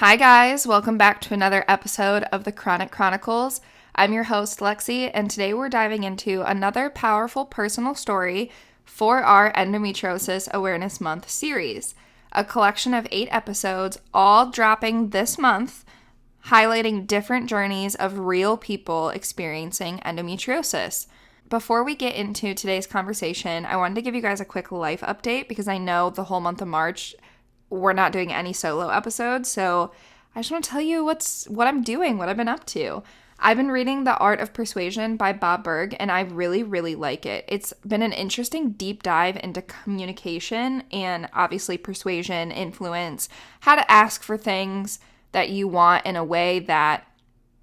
Hi guys, welcome back to another episode of the Chronic Chronicles. I'm your host Lexy, and today we're diving into another powerful personal story for our Endometriosis Awareness Month series, a collection of 8 episodes all dropping this month, highlighting different journeys of real people experiencing endometriosis. Before we get into today's conversation, I wanted to give you guys a quick life update because I know the whole month of March we're not doing any solo episodes, so I just want to tell you what I'm doing, what I've been up to. I've been reading The Art of Persuasion by Bob Burg, and I really, really like it. It's been an interesting deep dive into communication and obviously persuasion, influence, how to ask for things that you want in a way that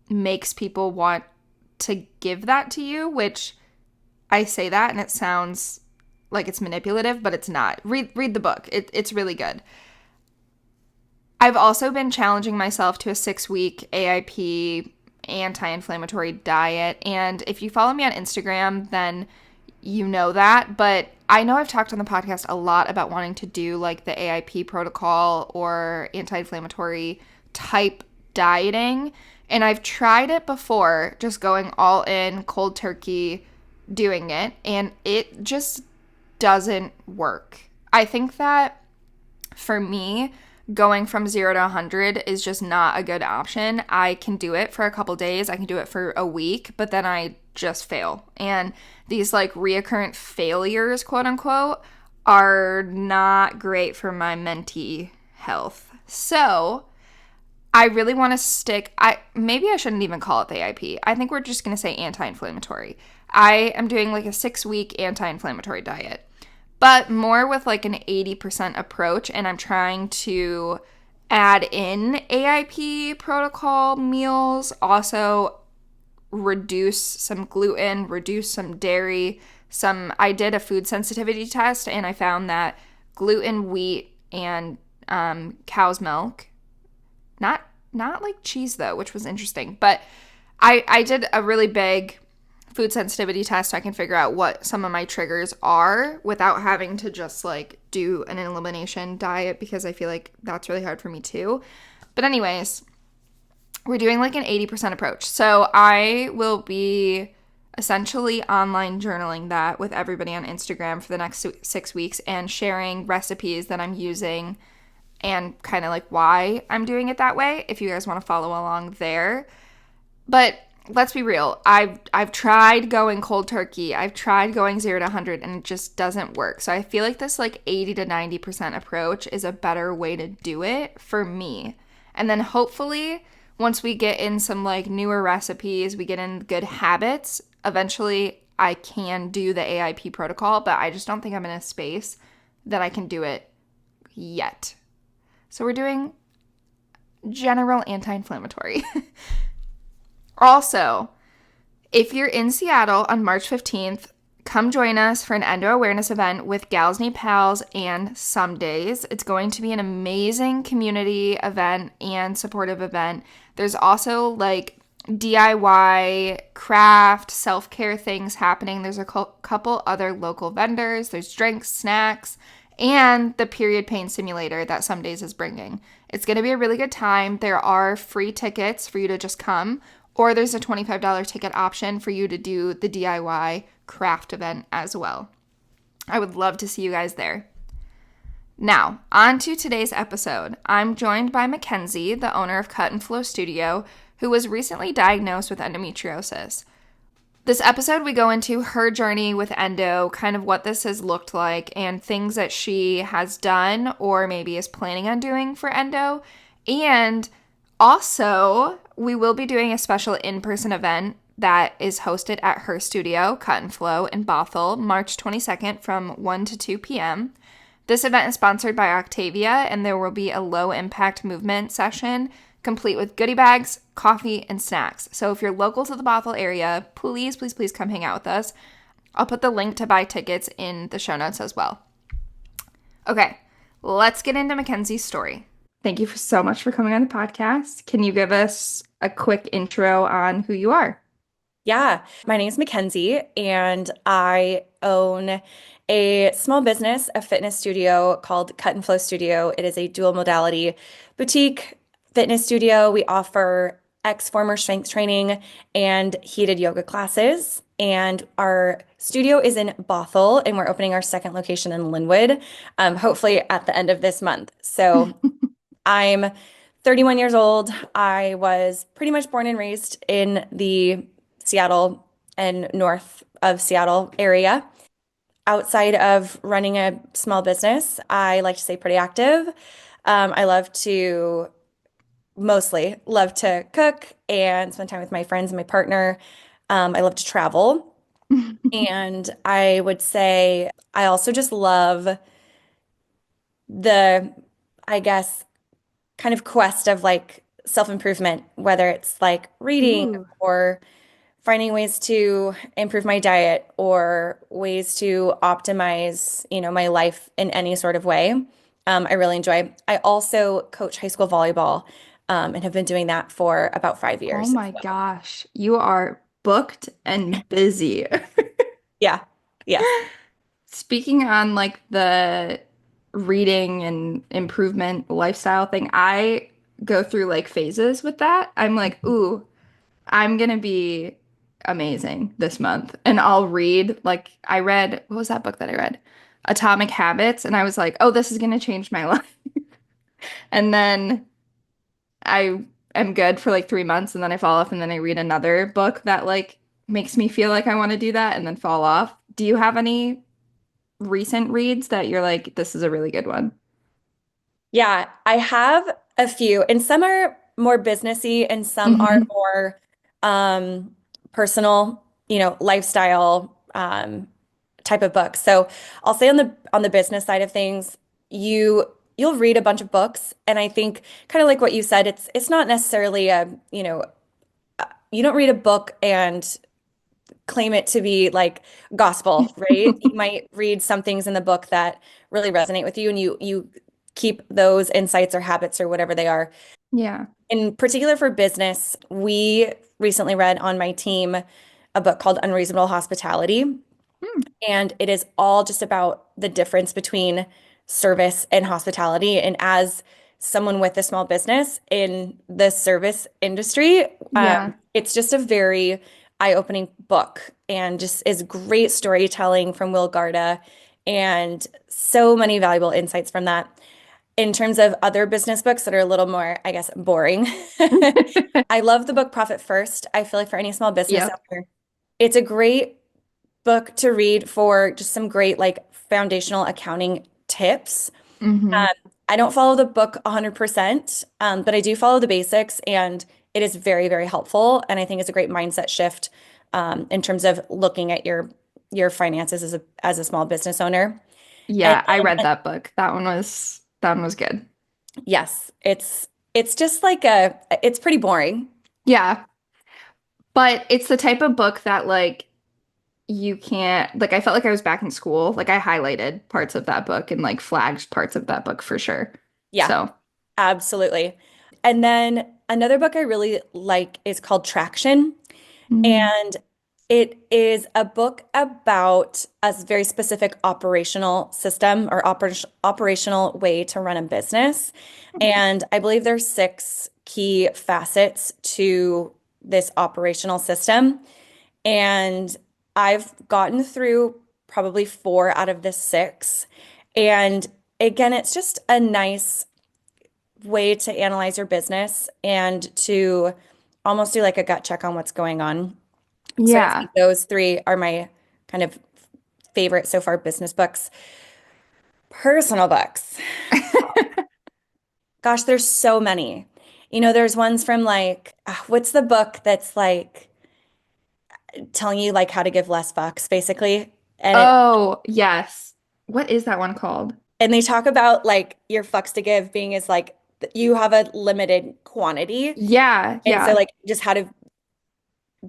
makes people want to give that to you, which I say that and it sounds like it's manipulative, but it's not. Read the book. It's really good. I've also been challenging myself to a 6-week AIP anti-inflammatory diet. And if you follow me on Instagram, then you know that. But I know I've talked on the podcast a lot about wanting to do like the AIP protocol or anti-inflammatory type dieting. And I've tried it before, just going all in, cold turkey, doing it. And it just doesn't work. I think that for me, going from 0 to 100 is just not a good option. I can do it for a couple days. I can do it for a week, but then I just fail. And these like reoccurrent failures, quote unquote, are not great for my mentee health. So I really want to maybe I shouldn't even call it the AIP. I think we're just going to say anti-inflammatory. I am doing like a 6-week anti-inflammatory diet, but more with like an 80% approach, and I'm trying to add in AIP protocol meals, also reduce some gluten, reduce some dairy, I did a food sensitivity test, and I found that gluten, wheat, and cow's milk, not like cheese though, which was interesting, but I did a really big food sensitivity test so I can figure out what some of my triggers are without having to just like do an elimination diet, because I feel like that's really hard for me too. But anyways, we're doing like an 80% approach. So I will be essentially online journaling that with everybody on Instagram for the next 6 weeks and sharing recipes that I'm using and kind of like why I'm doing it that way if you guys want to follow along there. But let's be real. I've tried going cold turkey. I've tried going 0 to 100 and it just doesn't work. So I feel like this like 80 to 90% approach is a better way to do it for me. And then hopefully once we get in some like newer recipes, we get in good habits, eventually I can do the AIP protocol, but I just don't think I'm in a space that I can do it yet. So we're doing general anti-inflammatory. Also, if you're in Seattle on March 15th, come join us for an endo awareness event with Gals Need Pals and Some Days. It's going to be an amazing community event and supportive event. There's also like DIY, craft, self-care things happening. There's a couple other local vendors. There's drinks, snacks, and the period pain simulator that Some Days is bringing. It's going to be a really good time. There are free tickets for you to just come, or there's a $25 ticket option for you to do the DIY craft event as well. I would love to see you guys there. Now, on to today's episode. I'm joined by Mackenzie, the owner of Cut and Flow Studio, who was recently diagnosed with endometriosis. This episode, we go into her journey with endo, kind of what this has looked like, and things that she has done or maybe is planning on doing for endo. And also, we will be doing a special in-person event that is hosted at her studio, Cut and Flow, in Bothell, March 22nd from 1 to 2 p.m. This event is sponsored by Octavia, and there will be a low-impact movement session complete with goodie bags, coffee, and snacks. So if you're local to the Bothell area, please, please, please come hang out with us. I'll put the link to buy tickets in the show notes as well. Okay, let's get into Mackenzie's story. Thank you so much for coming on the podcast. Can you give us a quick intro on who you are? Yeah, my name is Mackenzie, and I own a small business, a fitness studio called Cut and Flow Studio. It is a dual modality boutique fitness studio. We offer X-Former strength training and heated yoga classes. And our studio is in Bothell, and we're opening our second location in Linwood, hopefully at the end of this month. So I'm 31 years old. I was pretty much born and raised in the Seattle and north of Seattle area. Outside of running a small business, I like to stay pretty active. I love to mostly love to cook and spend time with my friends and my partner. I love to travel. And I would say I also just love the, I guess, kind of quest of like self-improvement, whether it's like reading Ooh. or finding ways to improve my diet or ways to optimize, my life in any sort of way. I really enjoy. I also coach high school volleyball, and have been doing that for about five Oh years as my well. gosh. You are booked and busy. Yeah. Yes. Speaking on like the reading and improvement lifestyle thing, I go through like phases with that. I'm like, ooh, I'm gonna be amazing this month. And I'll read, like, I read, what was that book that I read? Atomic Habits. And I was like, oh, this is gonna change my life. And then I am good for like 3 months and then I fall off and then I read another book that like makes me feel like I want to do that and then fall off. Do you have any recent reads that you're like, this is a really good one? Yeah, I have a few, and some are more businessy and some are Hmm. more personal, lifestyle type of books. So I'll say on the business side of things, you'll read a bunch of books, and I think kind of like what you said, it's not necessarily you don't read a book and claim it to be like gospel, right? You might read some things in the book that really resonate with you, and you keep those insights or habits or whatever they are. Yeah. In particular for business, we recently read on my team a book called Unreasonable Hospitality. Hmm. And it is all just about the difference between service and hospitality. And as someone with a small business in the service industry, Yeah. it's just a very eye-opening book and just is great storytelling from Will Garda and so many valuable insights from that. In terms of other business books that are a little more, I guess, boring, I love the book Profit First. I feel like for any small business Yep. owner, it's a great book to read for just some great like foundational accounting tips. Hmm. Um, I don't follow the book 100%, but I do follow the basics, and it is very, very helpful. And I think it's a great mindset shift in terms of looking at your finances as a small business owner. And Yeah, I read that book. That one was good. yes, it's just like it's pretty boring. Yeah, but it's the type of book that like you can't like I felt like I was back in school. Like I highlighted parts of that book and like flagged parts of that book for sure. Yeah, So, absolutely. And then another book I really like is called Traction. mm, And it is a book about a very specific operational system or operational way to run a business. And I believe there's six key facets to this operational system. And I've gotten through probably four out of the six. And again, it's just a nice way to analyze your business and to almost do like a gut check on what's going on. So I'd say yeah. those three are my kind of favorite so far business books. Personal books. Gosh, there's so many. There's ones from like, what's the book that's like telling you like how to give less fucks, basically? And it Oh, yes. What is that one called? and they talk about like your fucks to give being is like you have a limited quantity. Yeah, And so yeah. like just how to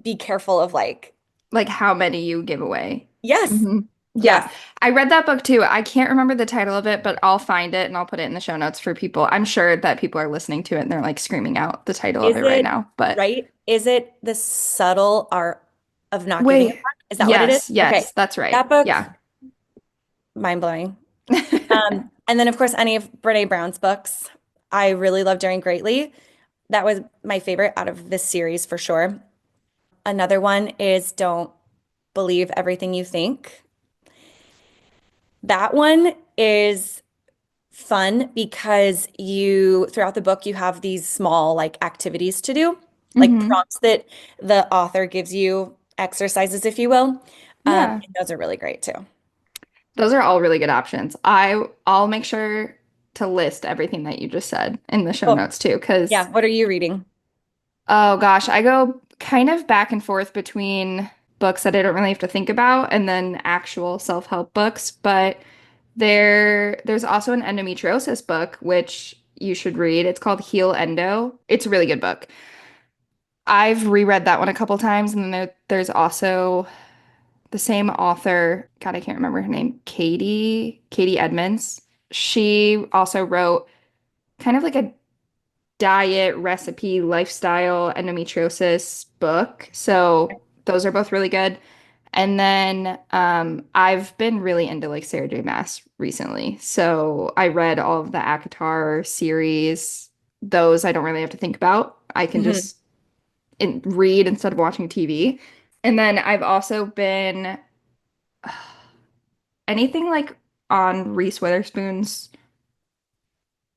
be careful of like, Like how many you give away. yes, Hmm. yes. Yeah. I read that book too. I can't remember the title of it, but I'll find it and I'll put it in the show notes for people. I'm sure that people are listening to it and they're like screaming out the title of Is it right it now. But right? Is it the subtle art of not giving a wait. fuck? Is that what it is? Yes, Okay. yes, that's right. That book, Yeah. mind blowing. And then of course any of Brene Brown's books, I really love Daring Greatly. That was my favorite out of this series for sure. Another one is Don't Believe Everything You Think. That one is fun because throughout the book, you have these small like activities to do, like Mm-hmm. prompts that the author gives you, exercises, if you will. Yeah. And those are really great too. Those are all really good options. I'll make sure to list everything that you just said in the show Cool. notes too, because Yeah. What are you reading? oh gosh, I go kind of back and forth between books that I don't really have to think about and then actual self-help books, but there's also an endometriosis book which you should read. It's called Heal Endo. It's a really good book. I've reread that one a couple times, and then there's also the same author, God, I can't remember her name, Katie Edmonds. She also wrote kind of like a diet, recipe, lifestyle, endometriosis book. So those are both really good. And then I've been really into like Sarah J. Maas recently. So I read all of the ACOTAR series. Those I don't really have to think about. I can Mhm. just read instead of watching TV. And then I've also been anything like on Reese Witherspoon's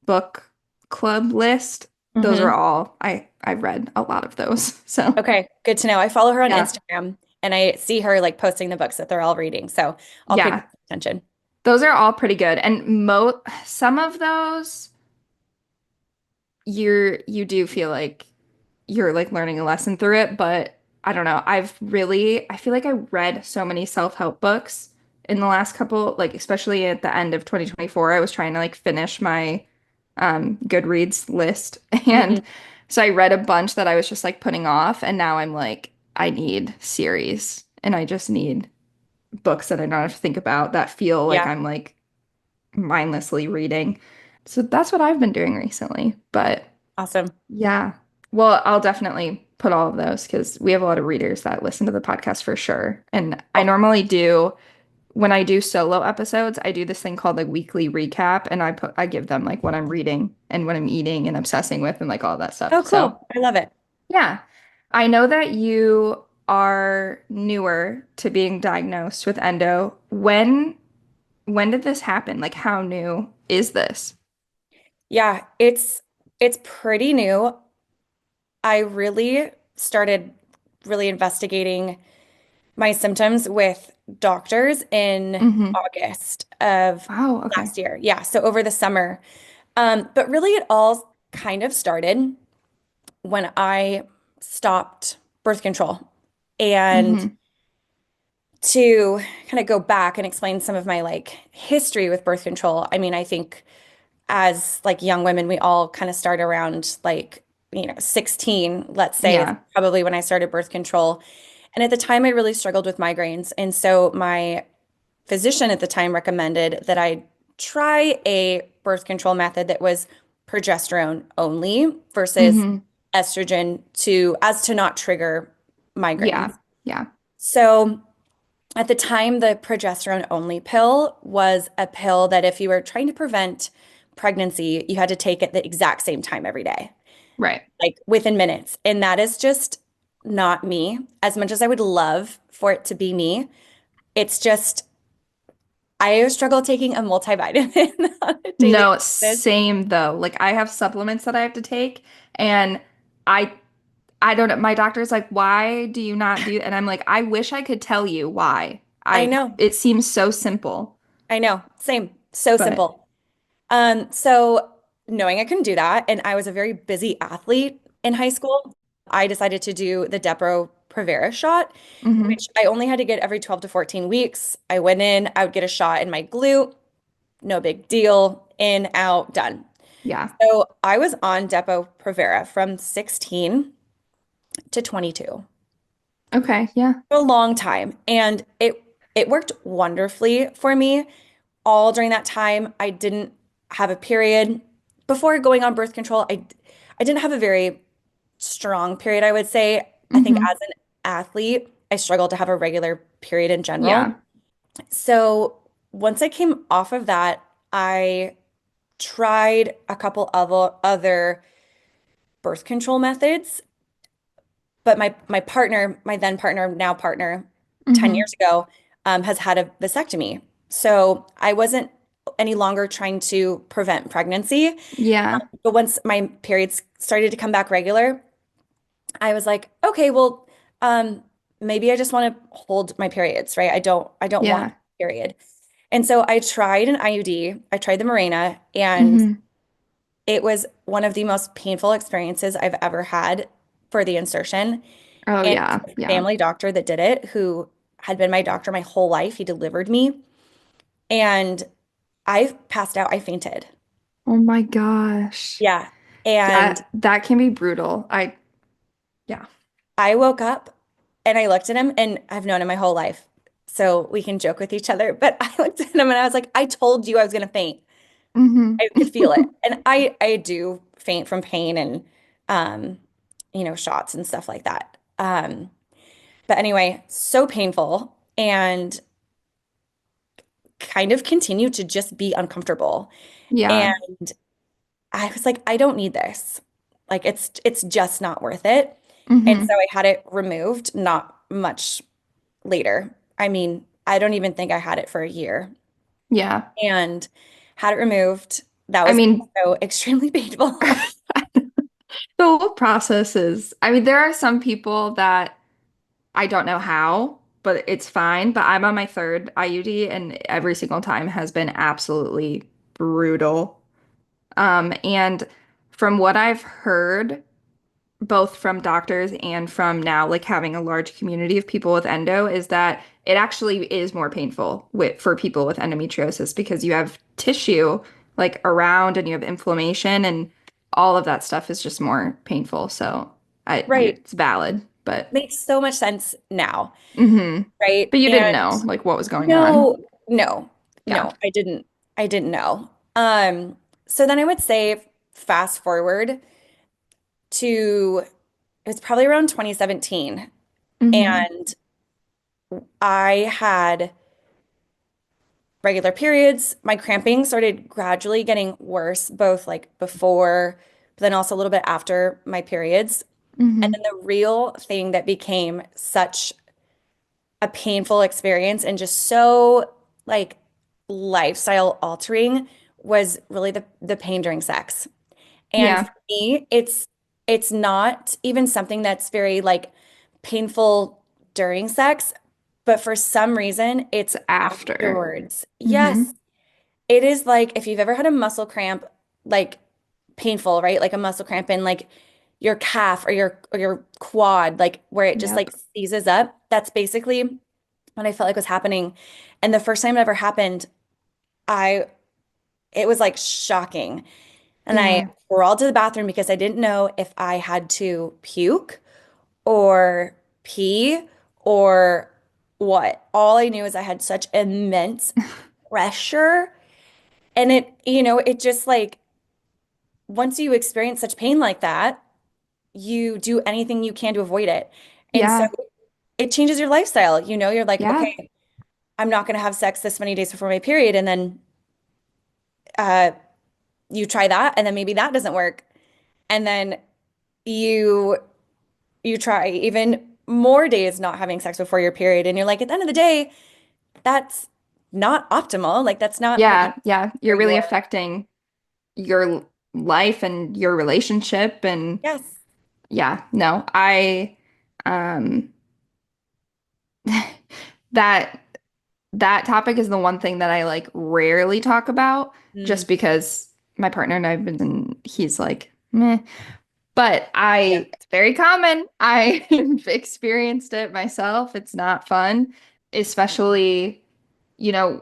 book club list. Those are Mhm. all I've read a lot of those. So Okay, good to know. I follow her on yeah. Instagram and I see her like posting the books that they're all reading. So I'll pay Yeah. close attention. Those are all pretty good. And some of those you do feel like you're like learning a lesson through it, but I don't know. I feel like I read so many self-help books in the last couple, like especially at the end of 2024. I was trying to like finish my Goodreads list. And Mhm. so I read a bunch that I was just like putting off, and now I'm like, I need series and I just need books that I don't have to think about that feel like Yeah, I'm like mindlessly reading. So that's what I've been doing recently. But awesome. yeah. Well, I'll definitely put all of those because we have a lot of readers that listen to the podcast for sure. And I Cool. normally do when I do solo episodes, I do this thing called like weekly recap and I give them like what I'm reading and what I'm eating and obsessing with and like all that stuff. Oh, So, cool. I love it. yeah. I know that you are newer to being diagnosed with endo. When did this happen? Like how new is this? Yeah, it's pretty new. I really started really investigating my symptoms with doctors in Hmm. August of Wow, okay. last year. Yeah, so over the summer. But really it all kind of started when I stopped birth control. And Hmm. to kind of go back and explain some of my like history with birth control, I mean, I think as like young women, we all kind of start around like, 16, let's say, is Yeah. probably when I started birth control. And at the time, I really struggled with migraines. And so my physician at the time recommended that I try a birth control method that was progesterone only versus Hmm. estrogen to not trigger migraines. Yeah. Yeah. So at the time, the progesterone only pill was a pill that if you were trying to prevent pregnancy, you had to take it the exact same time every day, Right. like within minutes. And that is just not me. As much as I would love for it to be me, it's just, I struggle taking a multivitamin on a daily No, basis. same though. Like I have supplements that I have to take and I I don't know. My doctor's like, "Why do you not do?" And I'm like, "I wish I could tell you why." I I know, it seems so simple, I know, same, so but simple. So knowing I couldn't do that, and I was a very busy athlete in high school, I decided to do the Depo-Provera shot, hmm. which I only had to get every 12 to 14 weeks. I went in, I would get a shot in my glute, no big deal, in, out, done. Yeah. So I was on Depo-Provera from 16 to 22, Okay, yeah. a long time, and it worked wonderfully for me. All during that time, I didn't have a period. Before going on birth control, I didn't have a very strong period, I would say. I think Hmm. as an athlete, I struggled to have a regular period in general. Yeah. So once I came off of that, I tried a couple of other birth control methods, but my partner, my then partner, now partner, 10 Mm-hmm. years ago, has had a vasectomy. So I wasn't any longer trying to prevent pregnancy. Yeah. But once my periods started to come back regular, I was like, okay, well, um, maybe I just want to hold my periods, right? I don't want Yeah. a period. And so I tried an IUD. I tried the Mirena, and Mm-hmm. it was one of the most painful experiences I've ever had for the insertion. Oh And yeah. the Yeah. family doctor that did it, who had been my doctor my whole life, he delivered me. And I passed out. I fainted. Oh my gosh. Yeah. And That can be brutal. Yeah. I woke up and I looked at him, and I've known him my whole life. So we can joke with each other. But I looked at him and I was like, I told you I was going to faint. Mm-hmm. I could feel it. And I do faint from pain and, um, shots and stuff like that. But anyway, so painful and kind of continued to just be uncomfortable. Yeah. And I was like, I don't need this. Like it's just not worth it. And Mm-hmm. so I had it removed not much later. I mean, I don't even think I had it for a year Yeah. and had it removed. That I was mean, also extremely painful. the whole process is, I mean, there are some people that I don't know how, but it's fine. But I'm on my third IUD, and every single time has been absolutely brutal. And from what I've heard, both from doctors and from now, like having a large community of people with endo, is that it actually is more painful for people with endometriosis because you have tissue like around and you have inflammation and all of that stuff is just more painful. So Right. it's valid, but Makes so much sense now, hmm right? but you didn't And know like what was going on. no, no, Yeah. no, I didn't know. So then I would say fast forward to it was probably around 2017. Hmm. And I had regular periods. My cramping started gradually getting worse, both like before, but then also a little bit after my periods. And Hmm. then the real thing that became such a painful experience and just so like lifestyle altering was really the pain during sex. And for Yeah. me, it's not even something that's very like painful during sex, but for some reason it's It's after. afterwards. Hmm. Yes, it is like if you've ever had a muscle cramp, like painful, right? Like a muscle cramp in like your calf or your quad, like where it just like Yep. seizes up. That's basically what I felt like was happening. And the first time it ever happened, I it was like shocking. And I Yeah. crawled to the bathroom because I didn't know if I had to puke or pee or what. All I knew is I had such immense pressure. And it just like once you experience such pain like that, you do anything you can to avoid it. And so Yeah. it changes your lifestyle. You're like, Yeah. okay, I'm not going to have sex this many days before my period. And then uh, you try that, and then maybe that doesn't work. And then you you try even more days not having sex before your period, and you're like, at the end of the day, that's not optimal. Like that's not what you Yeah. Yeah. You're for really your affecting your life and your relationship and yes. yeah, no, I um that that topic is the one thing that I like rarely talk about Mm, just because my partner and I've been and he's like meh. But yeah. it's very common. I've experienced it myself. It's not fun, especially,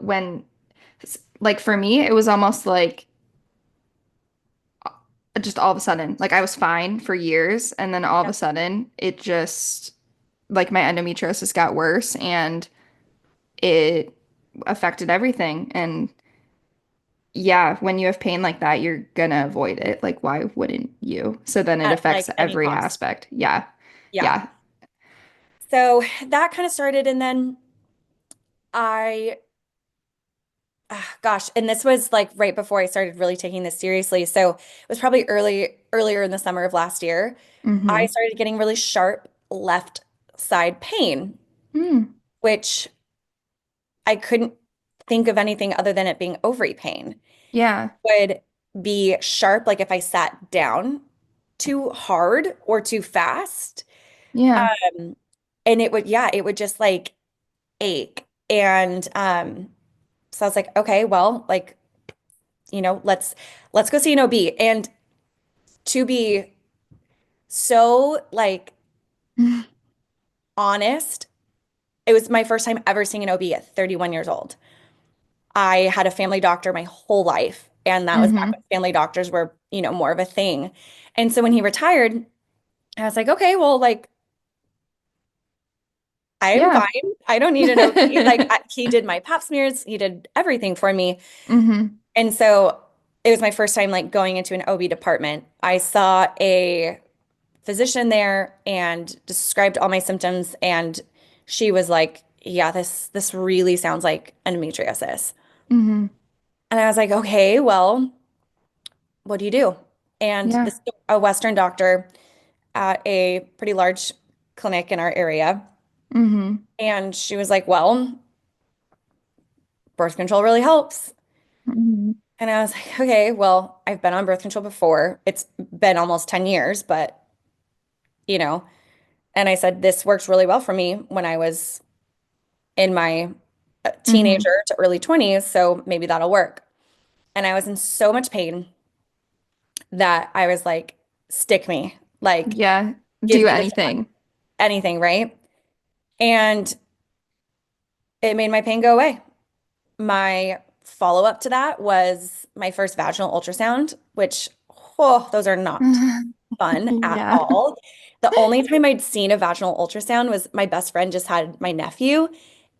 when like for me, it was almost like just all of a sudden, like I was fine for years, and then all of Yeah. a sudden, it just like my endometriosis got worse and it affected everything. And yeah, when you have pain like that, you're gonna avoid it. Like, why wouldn't you? So then it At affects like any every cost. aspect. Yeah. Yeah. Yeah. So that kind of started, and then I gosh, and this was like right before I started really taking this seriously. So it was probably earlier in the summer of last year. I Mm-hmm. started getting really sharp left side pain, Mm. which I couldn't think of anything other than it being ovary pain. Yeah. Would be sharp, like if I sat down too hard or too fast. Yeah. Um, and it would just like ache. And so I was like, okay, well, like, let's go see an OB. And to be so like honest, it was my first time ever seeing an OB at 31 years old. I had a family doctor my whole life, and that was back Mm-hmm. when family doctors were, more of a thing. And so when he retired, I was like, okay, well, like I'm Yeah. fine. I don't need an OB. Like he did my pap smears, he did everything for me. Mm-hmm. And so it was my first time like going into an OB department. I saw a physician there and described all my symptoms, and she was like, "Yeah, this really sounds like endometriosis." Mm-hmm. And I was like, "Okay, well, what do you do?" And Yeah. this is a Western doctor at a pretty large clinic in our area. Mm-hmm. And she was like, "Well, birth control really helps." Mm-hmm. And I was like, "Okay, well, I've been on birth control before. It's been almost 10 years, but you know." And I said, "This works really well for me when I was in my Mm-hmm. teenager to early 20s, so maybe that'll work." And I was in so much pain that I was like, "Stick me. Like, Yeah. give Do me the shot." anything. Anything, right? And it made my pain go away. My follow-up to that was my first vaginal ultrasound, which, oh, those are not fun at Yeah. all. The only time I'd seen a vaginal ultrasound was my best friend just had my nephew,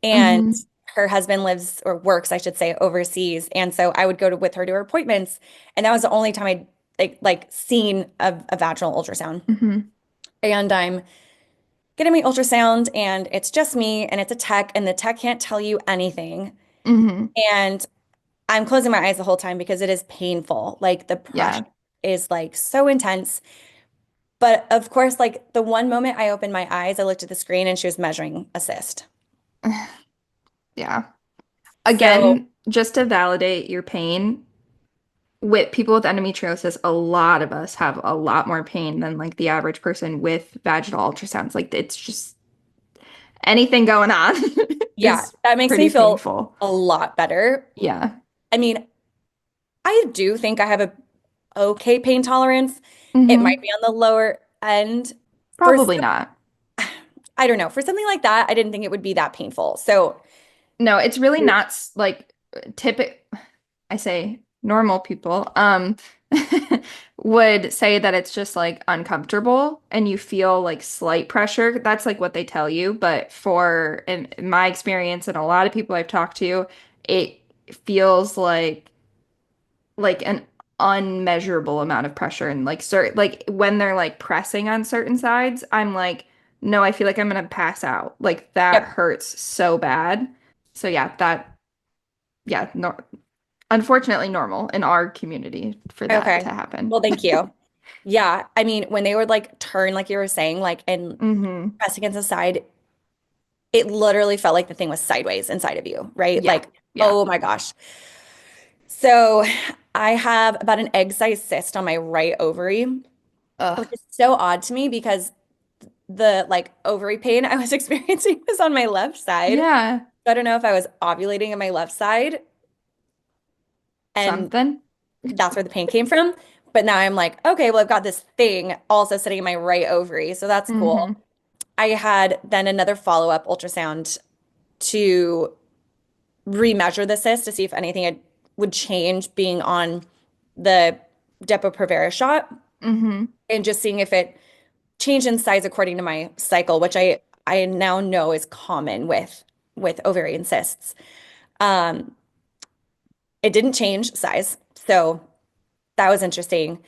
and Mm-hmm. her husband lives or works, I should say, overseas. And so I would go with her to her appointments, and that was the only time I'd like seen a vaginal ultrasound. Mm-hmm. And I'm getting my ultrasound, and it's just me, and it's a tech, and the tech can't tell you anything. Mm-hmm. And I'm closing my eyes the whole time because it is painful. Like the pressure Yeah. is like so intense. But of course, like the one moment I opened my eyes, I looked at the screen and she was measuring a cyst. Yeah. So Again, just to validate your pain, with people with endometriosis, a lot of us have a lot more pain than like the average person with vaginal ultrasounds. Like it's just anything going on yeah, is that makes me pretty feel painful. a lot better. Yeah. I mean, I do think I have a okay pain tolerance. It might Hmm. be on the lower end. For Probably not. I don't know, for something like that, I didn't think it would be that painful. So No, it's really not like typical. I say normal people would say that it's just like uncomfortable and you feel like slight pressure. That's like what they tell you. But in my experience and a lot of people I've talked to, it feels like an unmeasurable amount of pressure and like certain like when they're like pressing on certain sides, I'm like, no, I feel like I'm gonna pass out. Like that yep. hurts so bad. So yeah, no, unfortunately normal in our community for that to Okay. happen. Well, thank you. Yeah, I mean, when they would like turn, like you were saying, like and Hmm. press against the side, it literally felt like the thing was sideways inside of you, right? Yeah. Like, Yeah. oh my gosh. So I have about an egg-sized cyst on my right ovary, which Ugh. is so odd to me because the like ovary pain I was experiencing was on my left side. Yeah. I don't know if I was ovulating on my left side and Something. that's where the pain came from. But now I'm like, okay, well, I've got this thing also sitting in my right ovary. So that's cool. Hmm. I had then another follow-up ultrasound to remeasure the cyst to see if anything would change being on the Depo-Provera shot Hmm. and just seeing if it changed in size according to my cycle, which I now know is common with ovarian cysts. Um, it didn't change size, so that was interesting.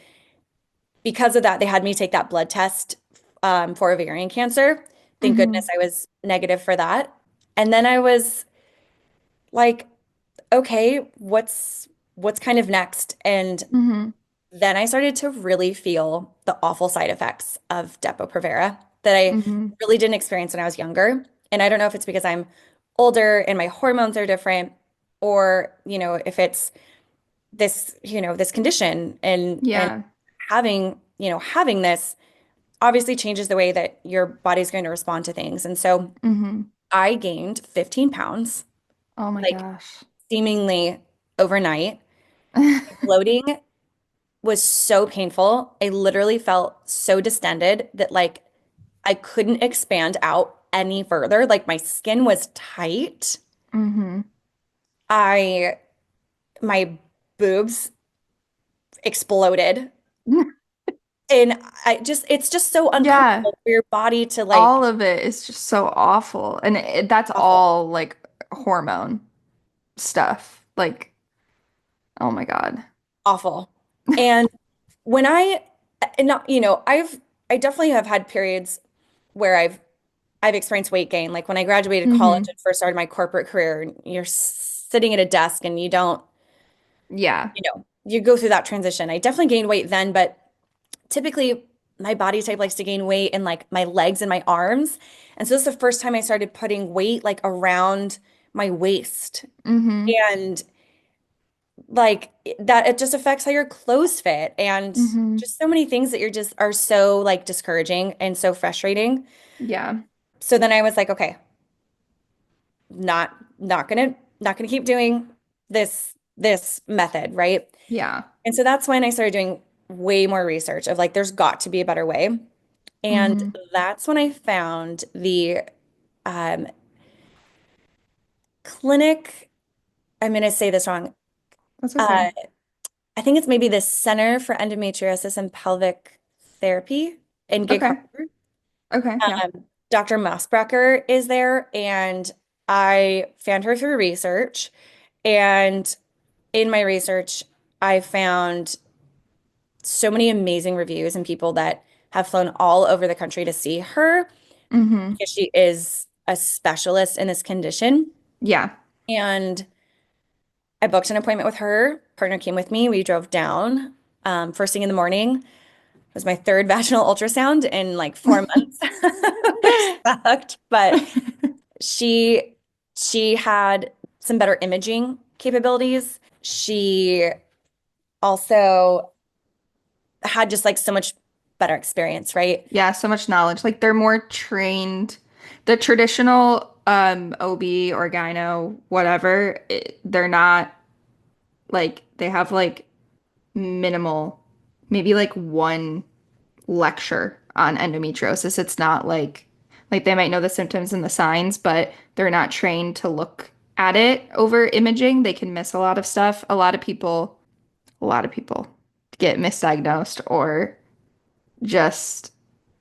Because of that, they had me take that blood test for ovarian cancer. Thank goodness Hmm. I was negative for that. And then I was like okay, what's kind of next? And Mm-hmm. then I started to really feel the awful side effects of Depo-Provera that I Mm-hmm. really didn't experience when I was younger. And I don't know if it's because I'm older and my hormones are different, or, if it's this condition and Yeah. having this obviously changes the way that your body's going to respond to things. And so Mm-hmm. I gained 15 pounds, Oh my like gosh. seemingly overnight. Bloating was so painful. I literally felt so distended that like I couldn't expand out any further. Like my skin was tight. Mm-hmm. I my boobs exploded. And it's just so Yeah. uncomfortable for your body to All like of it is just so awful. And that's awful, all like hormone stuff. Like, oh my God. awful. And when and not, I definitely have had periods where I've experienced weight gain. Like when I graduated college Mm-hmm. and first started my corporate career, and you're sitting at a desk and you don't, Yeah. you go through that transition. I definitely gained weight then, but typically my body type likes to gain weight in like my legs and my arms. And so this is the first time I started putting weight like around my waist. Mm-hmm. And like that it just affects how your clothes fit and Mm-hmm. just so many things that you're just are so like discouraging and so frustrating. Yeah. So then I was like, okay, not gonna keep doing this method, right? Yeah. And so that's when I started doing way more research of like there's got to be a better way. And Mm-hmm. that's when I found the um, clinic. I'm going to say this wrong. That's Uh, okay. I think it's maybe the Center for Endometriosis and Pelvic Therapy in Gig Okay. Harbor. Okay. Yeah. Dr. Mossbrecher is there, and I found her through research. And in my research, I found so many amazing reviews and people that have flown all over the country to see her Mm-hmm. because she is a specialist in this condition. Yeah. And I booked an appointment with her. Partner came with me. We drove down first thing in the morning. It was my third vaginal ultrasound in like 4 months, which sucked. But she she had some better imaging capabilities. She also had just like so much better experience, right? Yeah, so much knowledge. Like they're more trained. The traditional OB or gyno, whatever, they're not like they have like minimal, maybe like one lecture on endometriosis. It's not like they might know the symptoms and the signs, but they're not trained to look at it over imaging. They can miss a lot of stuff. A lot of people get misdiagnosed or just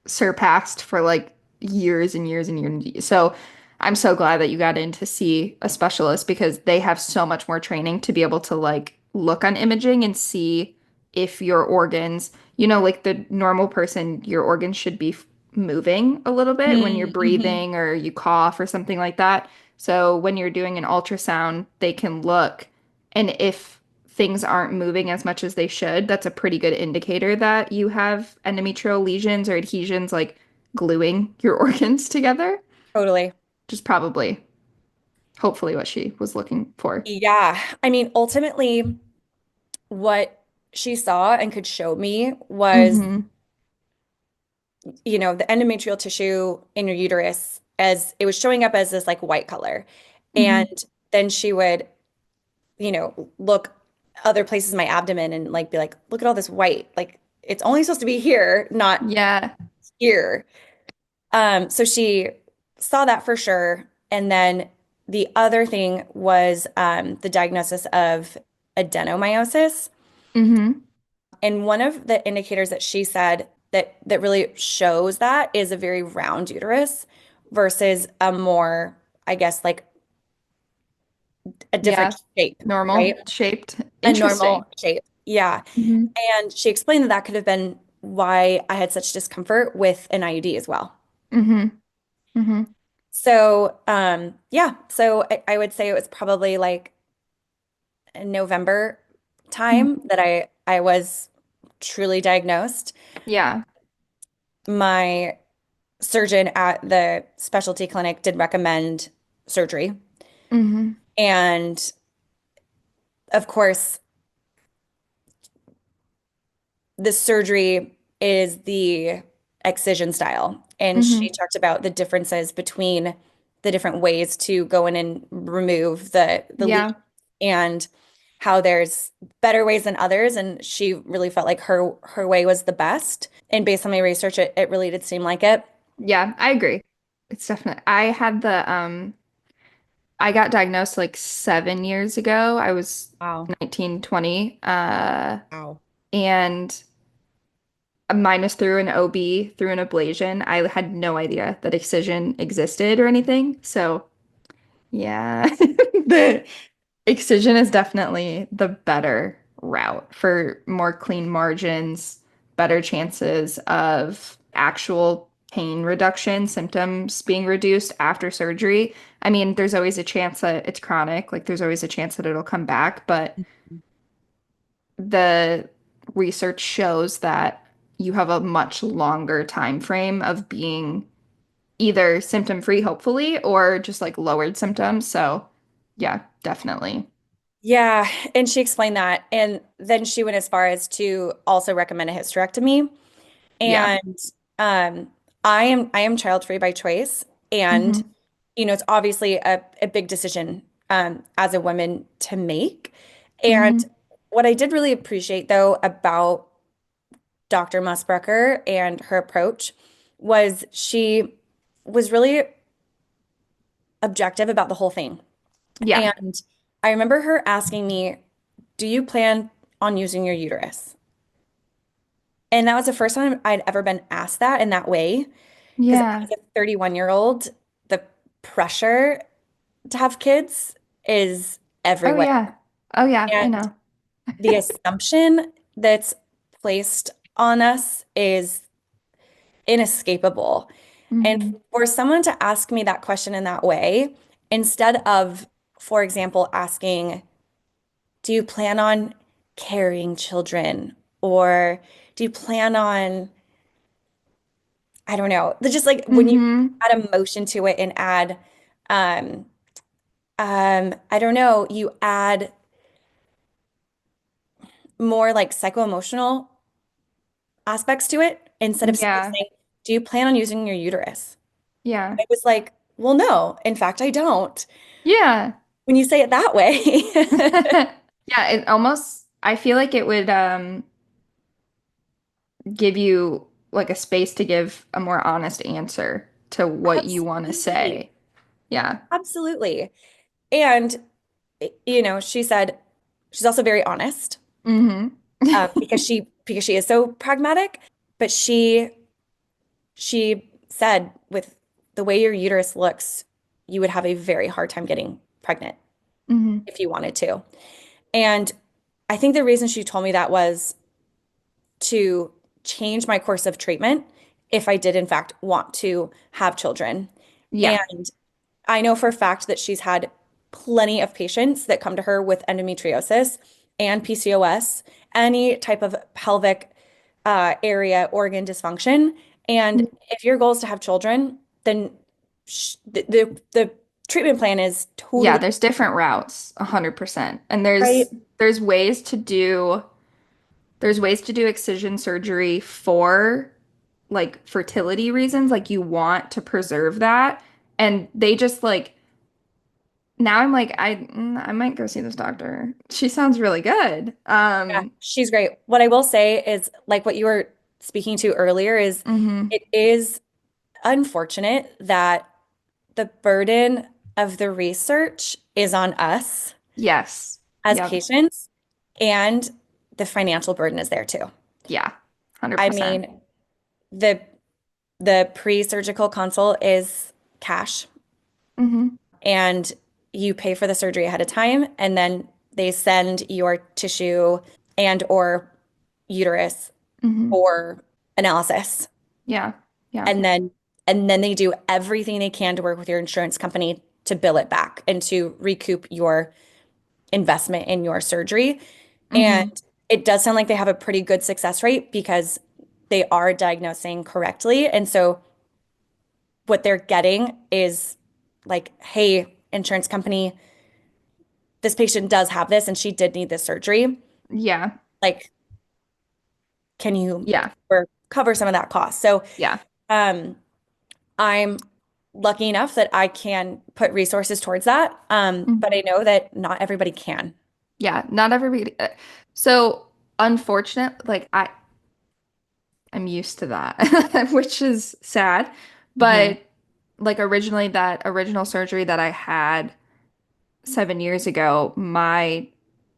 surpassed for like years and years and years. So I'm so glad that you got in to see a specialist because they have so much more training to be able to like look on imaging and see if your organs, like the normal person, your organs should be moving a little bit when you're Mm-hmm. breathing or you cough or something like that. So when you're doing an ultrasound, they can look and if things aren't moving as much as they should, that's a pretty good indicator that you have endometrial lesions or adhesions like gluing your organs together, Totally. which is probably, hopefully, what she was looking for. Yeah. I mean, ultimately, what she saw and could show me was Mm-hmm. the endometrial tissue in your uterus as it was showing up as this like white color. And Mm-hmm. then she would, look other places in my abdomen and like be like, look at all this white. Like it's only supposed to be here, not Yeah. here. So she saw that for sure. And then the other thing was the diagnosis of adenomyosis. Mm-hmm. And one of the indicators that she said that really shows that is a very round uterus versus a more, I guess, like a Yeah. different shape, Normal right? shaped. A Interesting. normal shape. Yeah. Mm-hmm. And she explained that that could have been why I had such discomfort with an IUD as well. Mm-hmm. Mm-hmm. So, yeah. So I would say it was probably like November time Mhm. that I was truly diagnosed. Yeah. My surgeon at the specialty clinic did recommend surgery. Hmm. And of course, the surgery is the excision style. And she Hmm. talked about the differences between the different ways to go in and remove the lesion Yeah. and how there's better ways than others. And she really felt like her way was the best. And based on my research, it really did seem like it. Yeah, I agree. It's definitely, I got diagnosed like 7 years ago. I was Wow. 19, 20, Wow. and mine is through an OB, through an ablation. I had no idea that excision existed or anything. So, yeah, the excision is definitely the better route for more clean margins, better chances of actual pain reduction, symptoms being reduced after surgery. I mean, there's always a chance that it's chronic, like there's always a chance that it'll come back, but the research shows that you have a much longer time frame of being either symptom free, hopefully, or just like lowered symptoms. So, yeah, definitely. Yeah, and she explained that. And then she went as far as to also recommend a hysterectomy. Yeah. And um, I am child free by choice. And, Hmm. it's obviously a big decision as a woman to make. And Hmm. what I did really appreciate though about Dr. Musbrucker and her approach was she was really objective about the whole thing. Yeah. And I remember her asking me, "Do you plan on using your uterus?" And that was the first time I'd ever been asked that in that way. Because Yeah. as a 31-year-old, the pressure to have kids is Oh, everywhere. yeah. Oh, yeah. I And know. the assumption that's placed on us is inescapable. And Hmm. for someone to ask me that question in that way, instead of, for example, asking, "Do you plan on carrying children?" Or "Do you plan on," I don't know, just like when you Hmm. add emotion to it and add, um, I don't know, you add more like psycho-emotional aspects to it instead of simply Yeah. saying, "Do you plan on using your uterus?" Yeah. I was like, "Well, no, in fact, I don't." Yeah. When you say it that way. Yeah, it almost I feel like it would give you like a space to give a more honest answer to what you want to Absolutely. say. Yeah. Absolutely. And, she said she's also very honest Hmm. because she is so pragmatic, but she said with the way your uterus looks, you would have a very hard time getting pregnant Hmm. if you wanted to. And I think the reason she told me that was to change my course of treatment if I did, in fact, want to have children. Yeah. And I know for a fact that she's had plenty of patients that come to her with endometriosis and PCOS, any type of pelvic area organ dysfunction. And if your goal is to have children, then the treatment plan is Yeah, totally there's different routes, 100%. And right. there's ways to do there's ways to do excision surgery for like fertility reasons, like you want to preserve that. And they just like now I'm like I might go see this doctor. She sounds really good. Yeah, she's great. What I will say is, like what you were speaking to earlier, is Mhm. it is unfortunate that the burden of the research is on us Yes. as Yep. patients, and the financial burden is there too. Yeah. I 100%. mean, the the pre-surgical consult is cash, Mhm. and you pay for the surgery ahead of time, and then they send your tissue and or uterus Mhm. for analysis. Yeah. Yeah. And then they do everything they can to work with your insurance company to bill it back and to recoup your investment in your surgery. And Mm-hmm. it does sound like they have a pretty good success rate because they are diagnosing correctly. And so what they're getting is like, hey, insurance company, this patient does have this and she did need this surgery. Yeah. Like, can you Yeah. cover some of that cost? So Yeah. um, I'm lucky enough that I can put resources towards that. But I Mhm. know that not everybody can. Yeah. Not everybody. So unfortunate, like I'm used to that, which is sad. Mhm. But like originally, that original surgery that I had 7 years ago,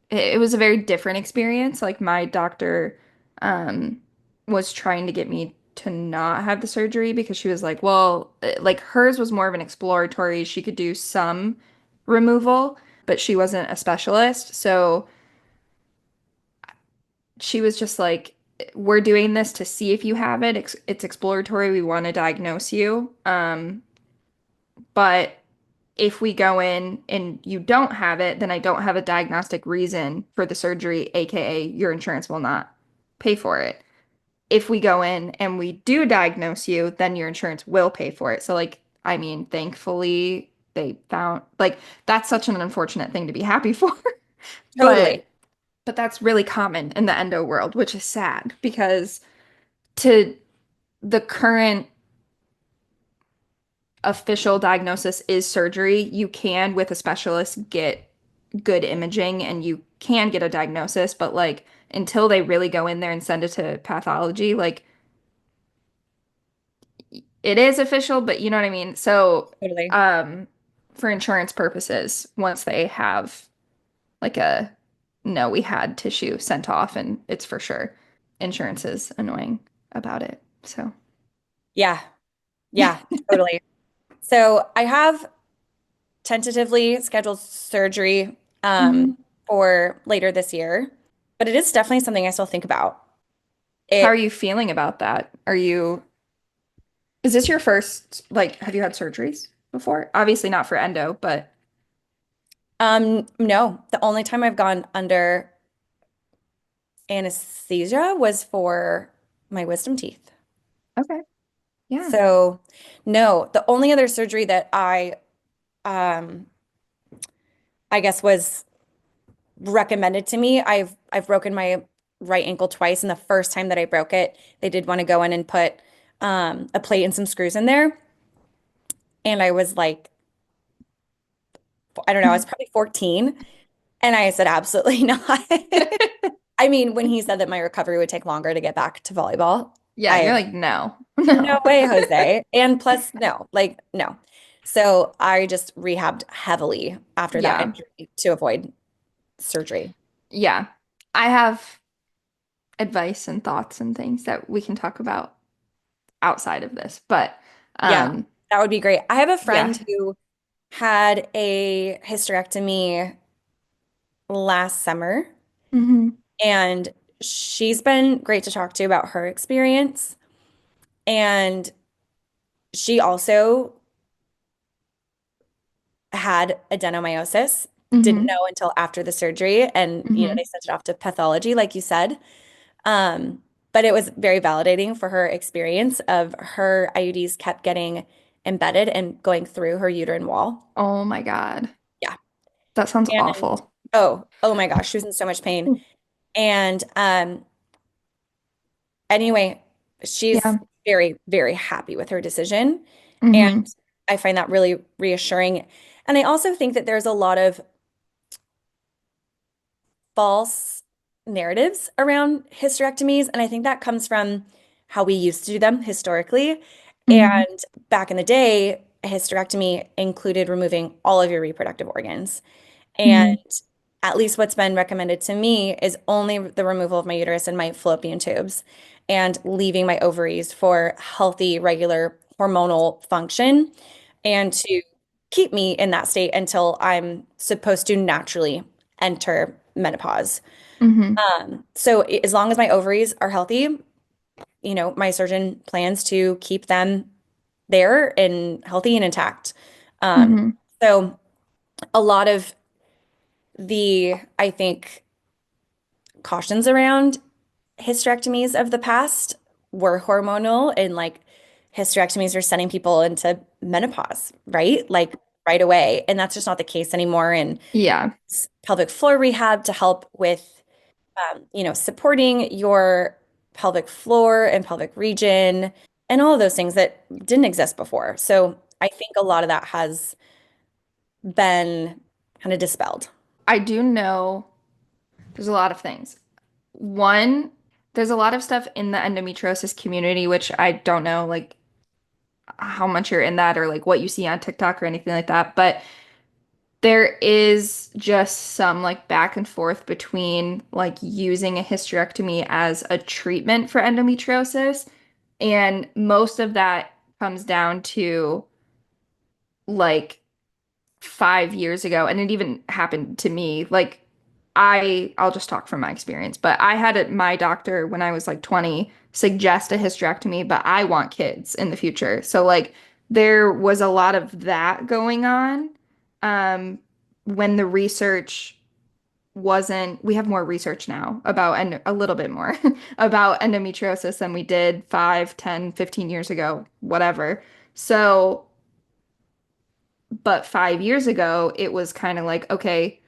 it was a very different experience. Like my doctor um was trying to get me to not have the surgery because she was like, well, like hers was more of an exploratory. She could do some removal, but she wasn't a specialist. So she was just like, we're doing this to see if you have it. It's exploratory. We want to diagnose you. But if we go in and you don't have it, then I don't have a diagnostic reason for the surgery, aka your insurance will not pay for it. If we go in and we do diagnose you, then your insurance will pay for it. So like, I mean, thankfully they found like that's such an unfortunate thing to be happy for. Totally. But that's really common in the endo world, which is sad because to the current official diagnosis is surgery, you can, with a specialist, get good imaging and you can get a diagnosis, but like until they really go in there and send it to pathology, like it is official, but you know what I mean? So, Totally. um, for insurance purposes, once they have like a no, we had tissue sent off and it's for sure, insurance is annoying about it. So, Yeah. Yeah, totally. So I have tentatively scheduled surgery mhm. for later this year, but it is definitely something I still think about. How are It you feeling about that? Is this your first, like, have you had surgeries before? Obviously not for endo, but no, the only time I've gone under anesthesia was for my wisdom teeth. okay. Yeah. So no, the only other surgery that um I guess was recommended to me, I've broken my right ankle twice, and the first time that I broke it, they did want to go in and put a plate and some screws in there. And I was like, I don't know, I was probably 14. And I said, absolutely not. I mean, when he said that my recovery would take longer to get back to volleyball, Yeah, you're I, like, no, no no. way, Jose. And plus, no, like, no. So I just rehabbed heavily after that Yeah. injury to avoid surgery. Yeah. I have advice and thoughts and things that we can talk about outside of this, but Yeah, um, that would be great. I have a yeah. friend who had a hysterectomy last summer, Hmm. and she's been great to talk to about her experience. And she also had adenomyosis, didn't Hmm. know until after the surgery, and they Hmm. sent it off to pathology, like you said. Um, but it was very validating for her experience of her IUDs kept getting embedded and going through her uterine wall. Oh my God. Yeah. That sounds And awful. oh my gosh, she was in so much pain. And anyway, she's Yeah. very, very happy with her decision. And Hmm. I find that really reassuring. And I also think that there's a lot of false narratives around hysterectomies. And I think that comes from how we used to do them historically. Hmm. And back in the day, a hysterectomy included removing all of your reproductive organs. And Hmm. at least what's been recommended to me is only the removal of my uterus and my fallopian tubes and leaving my ovaries for healthy, regular hormonal function and to keep me in that state until I'm supposed to naturally enter menopause. Hmm. So as long as my ovaries are healthy, my surgeon plans to keep them there and healthy and intact. Um, Hmm. so a lot of I think, cautions around hysterectomies of the past were hormonal, and like hysterectomies were sending people into menopause, right? Like right away. And that's just not the case anymore. And Yeah. pelvic floor rehab to help with, supporting your pelvic floor and pelvic region and all of those things that didn't exist before. So I think a lot of that has been kind of dispelled. I do know there's a lot of things. One, there's a lot of stuff in the endometriosis community, which I don't know like how much you're in that or like what you see on TikTok or anything like that, but there is just some like back and forth between like using a hysterectomy as a treatment for endometriosis. And most of that comes down to like 5 years ago, and it even happened to me. Like I'll just talk from my experience, but I had my doctor when I was like 20 suggest a hysterectomy, but I want kids in the future. So like there was a lot of that going on. Um, when the research wasn't, we have more research now about, and a little bit more about endometriosis than we did 5, 10, 15 years ago, whatever. So but 5 years ago, it was kind of like, okay,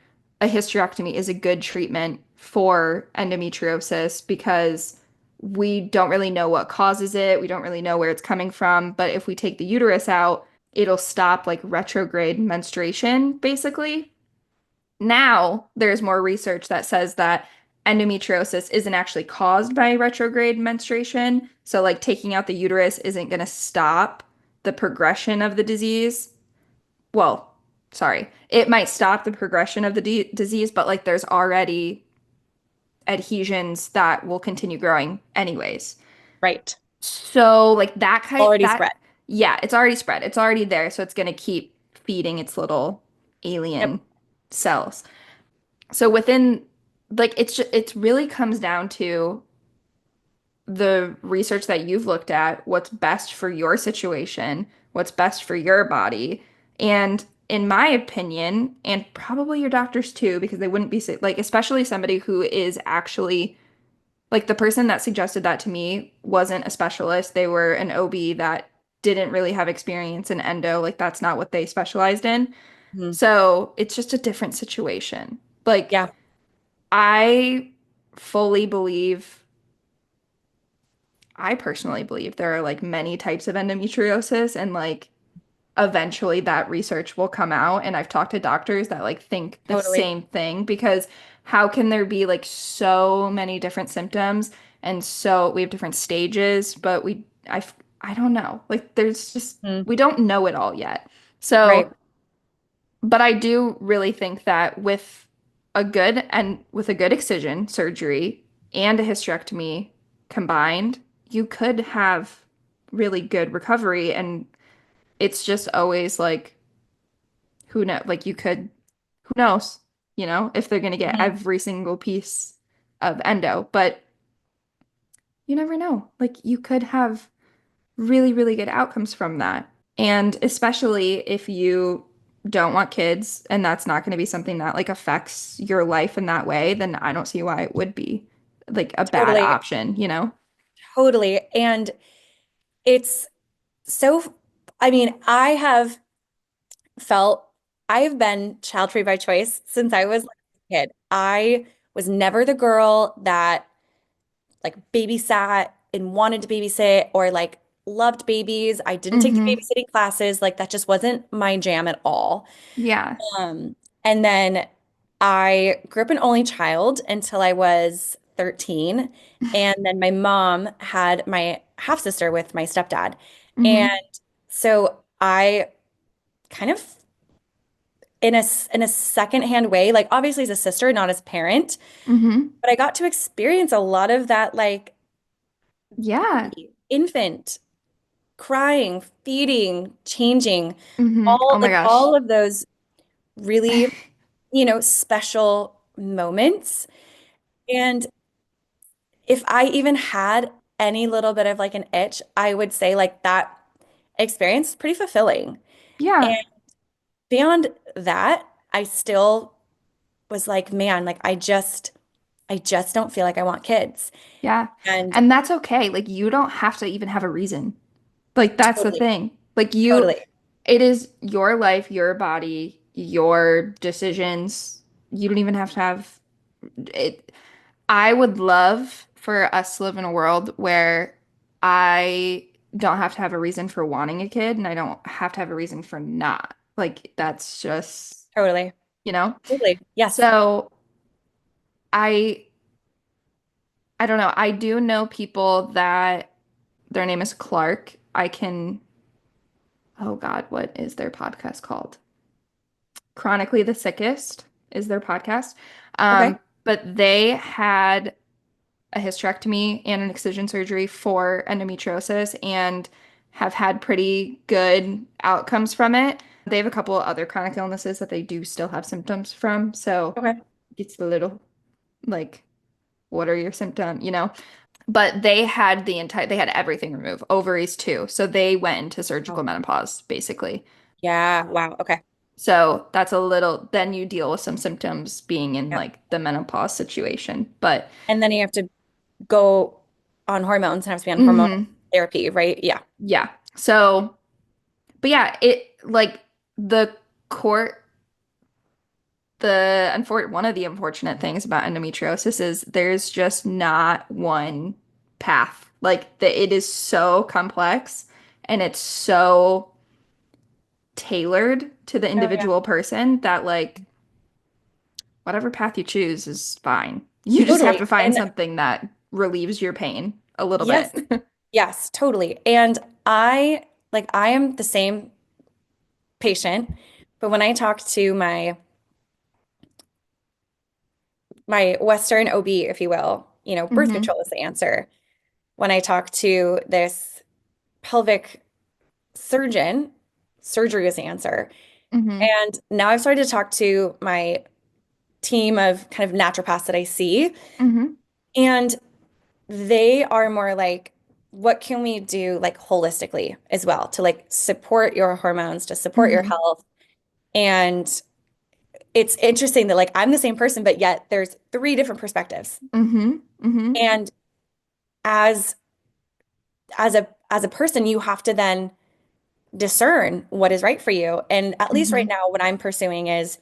a hysterectomy is a good treatment for endometriosis because we don't really know what causes it. We don't really know where it's coming from. But if we take the uterus out, it'll stop like retrograde menstruation, basically. Now, there's more research that says that endometriosis isn't actually caused by retrograde menstruation. So, like, taking out the uterus isn't going to stop the progression of the disease. Well, sorry, it might stop the progression of the disease, but like there's already adhesions that will continue growing anyways. Right. So like that kind Already that spread. yeah, it's already spread. It's already there, so it's going to keep feeding its little Yep. alien cells. So within like it really comes down to the research that you've looked at, what's best for your situation, what's best for your body. And in my opinion, and probably your doctors too, because they wouldn't be like, especially somebody who is actually like the person that suggested that to me wasn't a specialist. They were an OB that didn't really have experience in endo. Like, that's not what they specialized in. Mhm. So it's just a different situation. Like, Yeah, I fully believe I personally believe there are like many types of endometriosis and like eventually that research will come out and I've talked to doctors that like think the totally. same thing because how can there be like so many different symptoms and so we have different stages but I don't know. Like there's just Mm. we don't know it all yet. So Right. but I do really think that with a good excision surgery and a hysterectomy combined, you could have really good recovery. And it's just always like, who know, like who knows, if they're gonna get Mhm. every single piece of endo, but you never know. Like you could have really, really good outcomes from that. And especially if you don't want kids and that's not going to be something that like affects your life in that way, then I don't see why it would be like a bad Totally. option? Totally. And it's so, I mean, felt, I've been child-free by choice since I was like a kid. I was never the girl that like babysat and wanted to babysit or like loved babies. I didn't take the Mm-hmm. babysitting classes. Like that just wasn't my jam at all. Yeah. And then I grew up an only child until I was 13. And then my mom had my half sister with my stepdad. And Mm-hmm. so I kind of in a secondhand way, like obviously as a sister, not as parent, Mm-hmm. but I got to experience a lot of that like Yeah. baby, infant, crying, feeding, changing, Mm-hmm. Oh my gosh. all of those really, special moments. And if I even had any little bit of like an itch, I would say like that experience is pretty fulfilling. And Yeah. beyond that, I still was like, man, like I just don't feel like I want kids. Yeah. And And that's okay. Like you don't have to even have a reason. Like that's the totally, thing. Like totally. it is your life, your body, your decisions. You don't even have to have it. I would love for us to live in a world where I don't have to have a reason for wanting a kid and I don't have to have a reason for not. Like that's just, Totally. you know? Totally. Yes. So I I don't know. I do know people that their name is Clark. Oh God, what is their podcast called? Chronically the Sickest is their podcast. Okay. But they had a hysterectomy and an excision surgery for endometriosis and have had pretty good outcomes from it. They have a couple of other chronic illnesses that they do still have symptoms from. So Okay. it's a little like, what are your symptoms, you know? But they had everything removed, ovaries too. So they went into surgical Oh, menopause, basically. yeah. Wow. Okay. So that's a little, then you deal with some symptoms being in Yeah. like the menopause situation. But And then you have to go on hormones and have to be on hormone mhm, therapy, right? Yeah. yeah. So, but yeah, it like the court, one of the unfortunate things about endometriosis is there's just not one path. Like it is so complex and it's so tailored to the Oh, yeah. individual person that like whatever path you choose is fine. You just have Totally. to find And something that relieves your pain a little bit. yes, yes, totally. And I am the same patient, but when I talk to my Western OB, if you will, birth Hmm. control is the answer. When I talk to this pelvic surgeon, surgery is the answer. Hmm. And now I've started to talk to my team of kind of naturopaths that I see, Hmm. and they are more like, what can we do like holistically as well to like support your hormones, to support your Hmm. health? And it's interesting that like I'm the same person, but yet there's three different perspectives. Hmm. Hmm. And as as a person, you have to then discern what is right for you. And at least right Hmm. now, what I'm pursuing is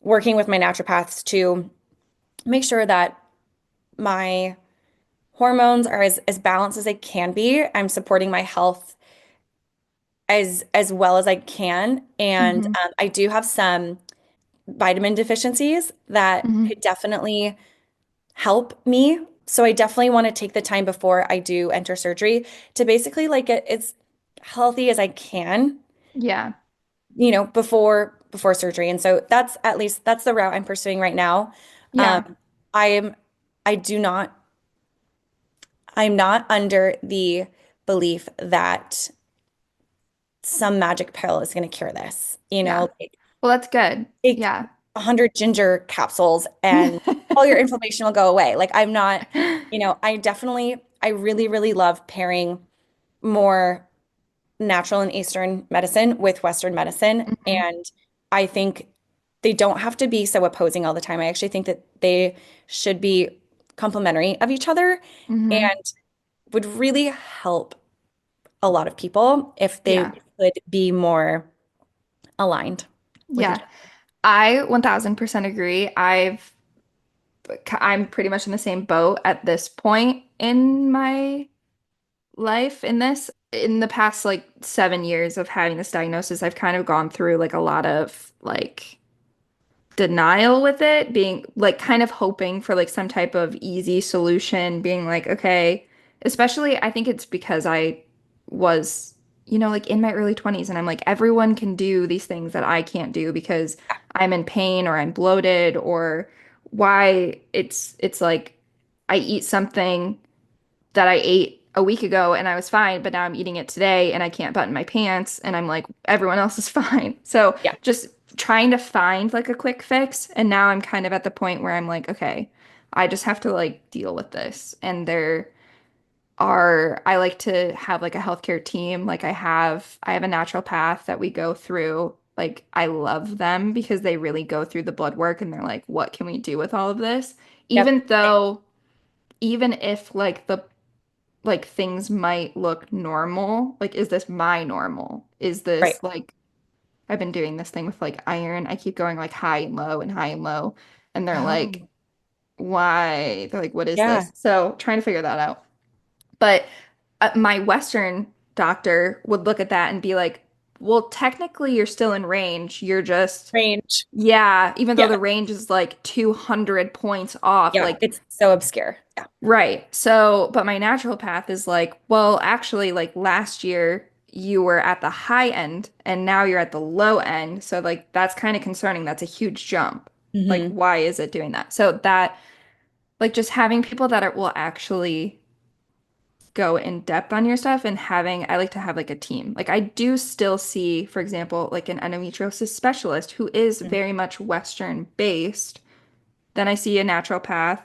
working with my naturopaths to make sure that my hormones are as balanced as they can be. I'm supporting my health as well as I can. And Hmm. I do have some vitamin deficiencies that Hmm. could definitely help me. So I definitely want to take the time before I do enter surgery to basically like get as healthy as I can, Yeah. before surgery. And so that's at least that's the route I'm pursuing right now. Yeah. Um, I am I do not I'm not under the belief that some magic pill is going to cure this. Yeah. Like, Well, that's good. take Yeah. 100 ginger capsules and all your inflammation will go away. Like I'm not, I really, really love pairing more natural and Eastern medicine with Western medicine. Hmm. And I think they don't have to be so opposing all the time. I actually think that they should be complementary of each other Hmm. and would really help a lot of people if they Yeah. could be more aligned with each Yeah. I 1000% agree. I'm pretty much in the same boat at this point in my life in this. In the past like 7 years of having this diagnosis, I've kind of gone through like a lot of like denial with it, being like kind of hoping for like some type of easy solution, being like, okay, especially I think it's because I was, like in my early 20s and I'm like, everyone can do these things that I can't do because I'm in pain or I'm bloated or why it's like I eat something that I ate a week ago and I was fine, but now I'm eating it today and I can't button my pants and I'm like, everyone else is fine. So Yeah. just trying to find like a quick fix. And now I'm kind of at the point where I'm like, okay, I just have to like deal with this. And I like to have like a healthcare team. Like I have a natural path that we go through like I love them because they really go through the blood work and they're like, what can we do with all of this? Yep. Even though, even if like the like things might look normal, like is this my normal? Is Right. this like I've been doing this thing with like iron. I keep going like high and low and high and low. And they're like, Oh, why? They're like, what is yeah. this? So trying to figure that out. But my Western doctor would look at that and be like, well, technically you're still in range. You're just, Range. yeah, even though Yeah. the range is like 200 points off, Yeah. like, It's so obscure. Yeah. right. So, but my naturopath is like, well, actually, like last year you were at the high end and now you're at the low end. So, like, that's kind of concerning. That's a huge jump. Like, Hmm. why is it doing that? So, that, like, just having people that will actually go in depth on your stuff and having, I like to have like a team. Like, I do still see, for example, like an endometriosis specialist who is very much Western based. Then I see a naturopath.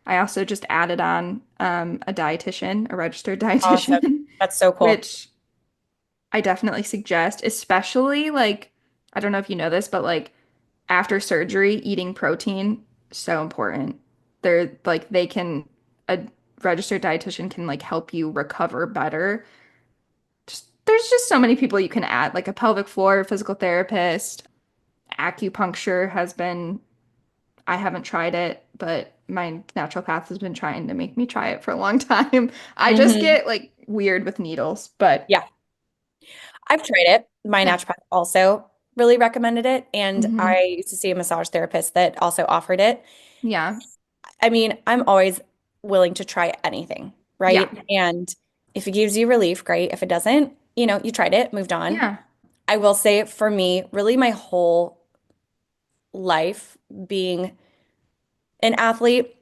I also just added on a dietitian, a registered Awesome. dietitian, That's so cool. which I definitely suggest, especially like, I don't know if you know this, but like after surgery, eating protein, so important. They're like, a registered dietitian can like help you recover better. There's just so many people you can add, like a pelvic floor physical therapist, acupuncture has been I haven't tried it, but my naturopath has been trying to make me try it for a long time. I just Hmm. get like weird with needles, but Yeah. I've tried it. My yeah. naturopath also really recommended it. And Hmm. I used to see a massage therapist that also offered it. Yeah. I mean, I'm always willing to try anything, Yeah. right? And if it gives you relief, great. If it doesn't, you tried it, moved on. Yeah. I will say for me, really my whole life being an athlete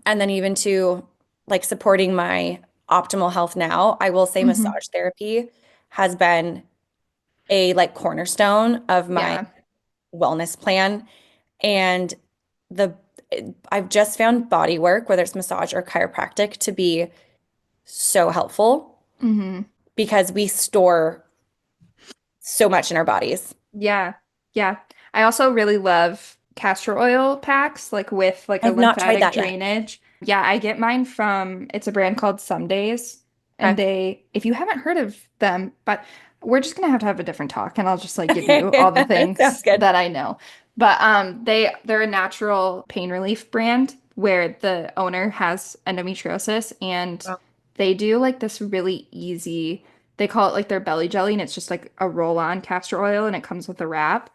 and then even to like supporting my optimal health now, I will say Hmm. massage therapy has been a like cornerstone of my Yeah. wellness plan. And the I've just found body work, whether it's massage or chiropractic, to be so helpful Hmm. because we store so much in our bodies. Yeah. Yeah. I also really love castor oil packs, like with like a I've not tried lymphatic that yet. drainage. Yeah, I get mine from, it's a brand called Some Days. And Okay. they, if you haven't heard of them, but we're just gonna have to have a different talk and I'll just like give you all the Sounds things good. that I know. But they're a natural pain relief brand where the owner has endometriosis and Wow. they do like this really easy they call it like their belly jelly, and it's just like a roll-on castor oil, and it comes with a wrap.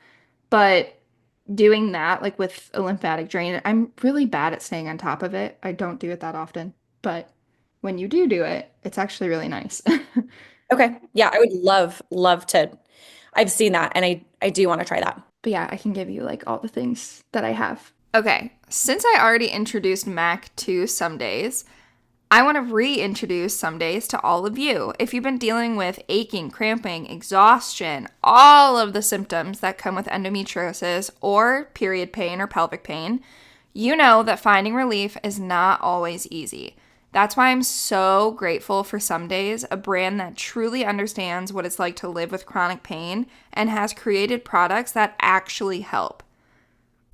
But doing that, like with a lymphatic drain, I'm really bad at staying on top of it. I don't do it that often, but when you do it, it's actually really nice. Okay. Yeah, I would love to. I've seen that and I do want to try that. But yeah, I can give you like all the things that I have. Okay, since I already introduced Mac to Some Days, I want to reintroduce Some Days to all of you. If you've been dealing with aching, cramping, exhaustion, all of the symptoms that come with endometriosis or period pain or pelvic pain, you know that finding relief is not always easy. That's why I'm so grateful for Some Days, a brand that truly understands what it's like to live with chronic pain and has created products that actually help.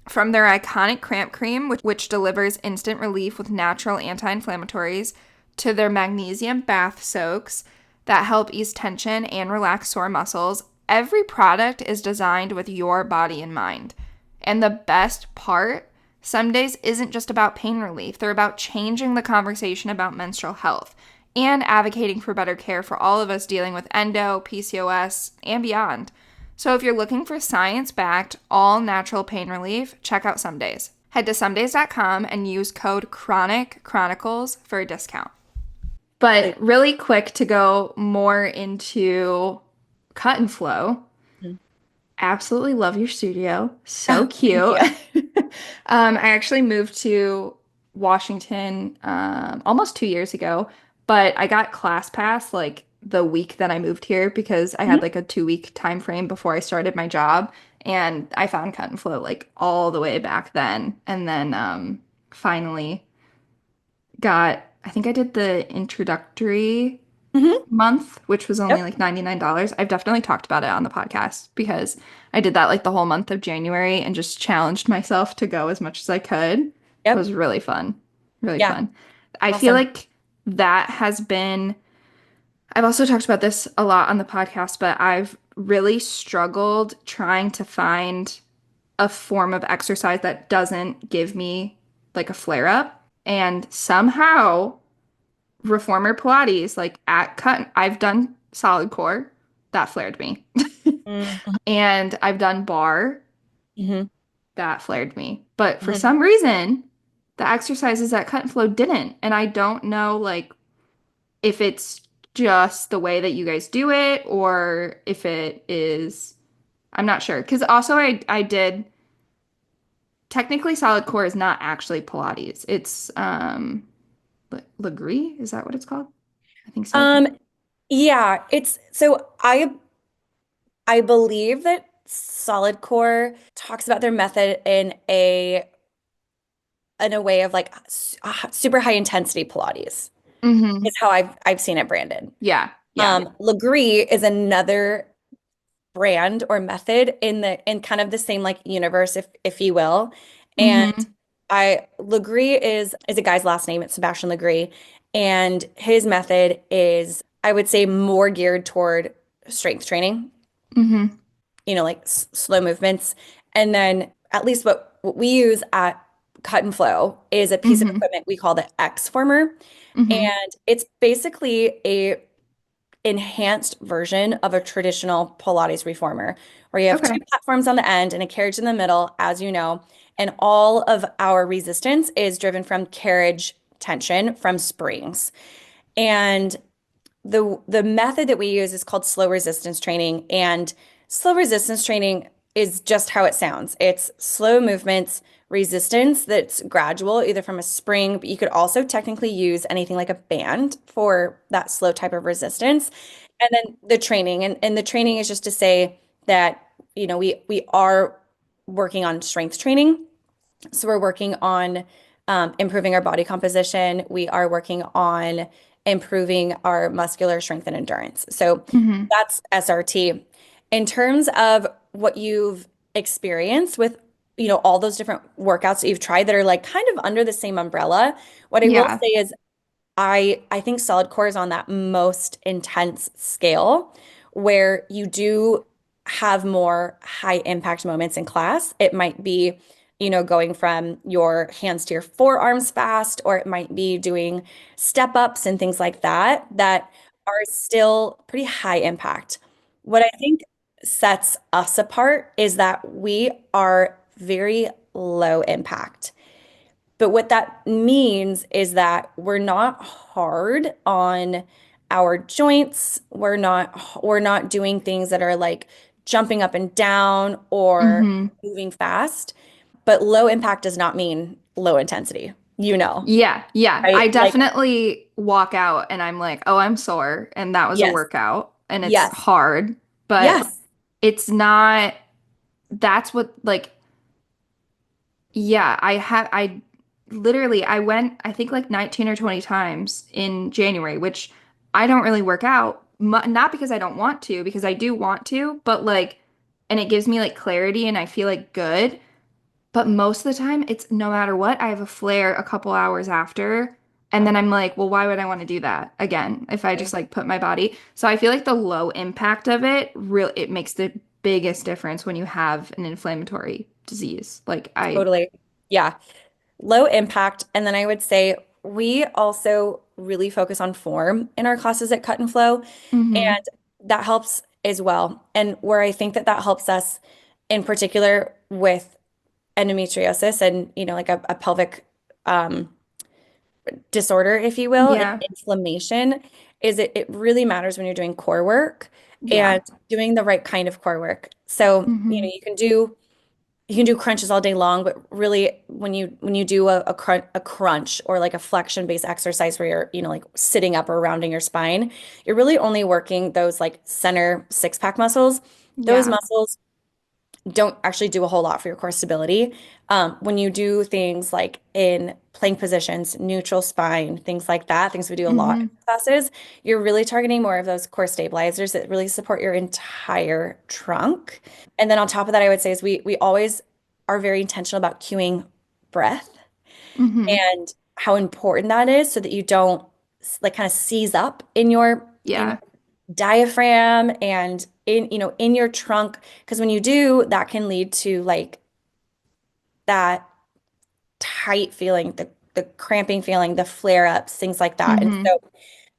From their iconic cramp cream, which delivers instant relief with natural anti inflammatories, to their magnesium bath soaks that help ease tension and relax sore muscles, every product is designed with your body in mind. And the best part, Some Days isn't just about pain relief, they're about changing the conversation about menstrual health and advocating for better care for all of us dealing with endo, PCOS, and beyond. So if you're looking for science-backed, all-natural pain relief, check out Some Days. Head to somedays.com and use code Chronic Chronicles for a discount. But really quick to go more into cut and flow. Mhm. Absolutely love your studio. So Oh, thank cute. you. I actually moved to Washington almost 2 years ago, but I got ClassPass like the week that I moved here because I had Mhm. like a 2 week time frame before I started my job, and I found Cut and Flow like all the way back then, and then finally got. I think I did the introductory. Hmm. month, which was only Yep. like $99. I've definitely talked about it on the podcast because I did that like the whole month of January and just challenged myself to go as much as I could. It Yep. was really fun. Really Yeah. fun. I feel Awesome. like that has been, I've also talked about this a lot on the podcast, but I've really struggled trying to find a form of exercise that doesn't give me like a flare up. And somehow reformer Pilates, like at cut, I've done solid core, that flared me. Mm-hmm. And I've done bar, Hmm. that flared me. But for Hmm. some reason, the exercises at cut and flow didn't. And I don't know like if it's just the way that you guys do it or if it is, I'm not sure. Because also I did technically solid core is not actually Pilates. It's Legree, is that what it's called? I think so. Um, yeah, it's so I believe that Solid Core talks about their method in a way of like super high intensity Pilates Mm-hmm. is how I've seen it branded. Yeah. Yeah. Legree is another brand or method in kind of the same like universe, if you will. And Mm-hmm. I Legree is a guy's last name. It's Sebastian Legree, and his method is I would say more geared toward strength training. Mm-hmm. Like slow movements. And then at least what we use at Cut and Flow is a piece of Mm-hmm. equipment we call the X former. Mm-hmm. And it's basically a enhanced version of a traditional Pilates reformer, where you have two Okay. platforms on the end and a carriage in the middle, as you know, and all of our resistance is driven from carriage tension from springs. And the method that we use is called slow resistance training, and slow resistance training is just how it sounds. It's slow movements, resistance that's gradual, either from a spring, but you could also technically use anything like a band for that slow type of resistance. And then the training, and the training is just to say that, we are working on strength training. So we're working on improving our body composition. We are working on improving our muscular strength and endurance. So Mm-hmm. that's SRT. In terms of what you've experienced with, all those different workouts that you've tried that are like kind of under the same umbrella, what I will Yeah. say is I think solid core is on that most intense scale where you do have more high impact moments in class. It might be, going from your hands to your forearms fast, or it might be doing step ups and things like that that are still pretty high impact. What I think sets us apart is that we are very low impact. But what that means is that we're not hard on our joints. We're not doing things that are like jumping up and down or Mm-hmm. moving fast. But low impact does not mean low intensity, Yeah. Yeah. right? I Like, definitely walk out and I'm like, oh, I'm sore. And that was a yes, workout and it's yes, hard, but yes. it's not, that's what, like, yeah, I literally, I went, I think like 19 or 20 times in January, which I don't really work out, not because I don't want to, because I do want to, but like, and it gives me like clarity and I feel like good. But most of the time, it's no matter what, I have a flare a couple hours after. And then I'm like, well, why would I want to do that again if I just like put my body? So I feel like the low impact of it really it makes the biggest difference when you have an inflammatory disease. Like I Totally. Yeah. Low impact. And then I would say we also really focus on form in our classes at Cut and Flow. hmm And that helps as well. And where I think that helps us in particular with endometriosis and, like a pelvic um, disorder, if you will, and Yeah. inflammation, is it really matters when you're doing core work Yeah. and doing the right kind of core work. So, hmm you can do crunches all day long, but really when you do a crunch or like a flexion based exercise where you're, like sitting up or rounding your spine, you're really only working those like center six pack muscles. Those Yeah. muscles don't actually do a whole lot for your core stability. When you do things like in plank positions, neutral spine, things like that, things we do a lot in Mm-hmm. classes, you're really targeting more of those core stabilizers that really support your entire trunk. And then on top of that, I would say is we always are very intentional about cueing breath Mm-hmm. and how important that is so that you don't like kind of seize up in your Yeah. diaphragm and in your trunk, because when you do, that can lead to like that tight feeling, the cramping feeling, the flare-ups, things like that. And Mm-hmm. so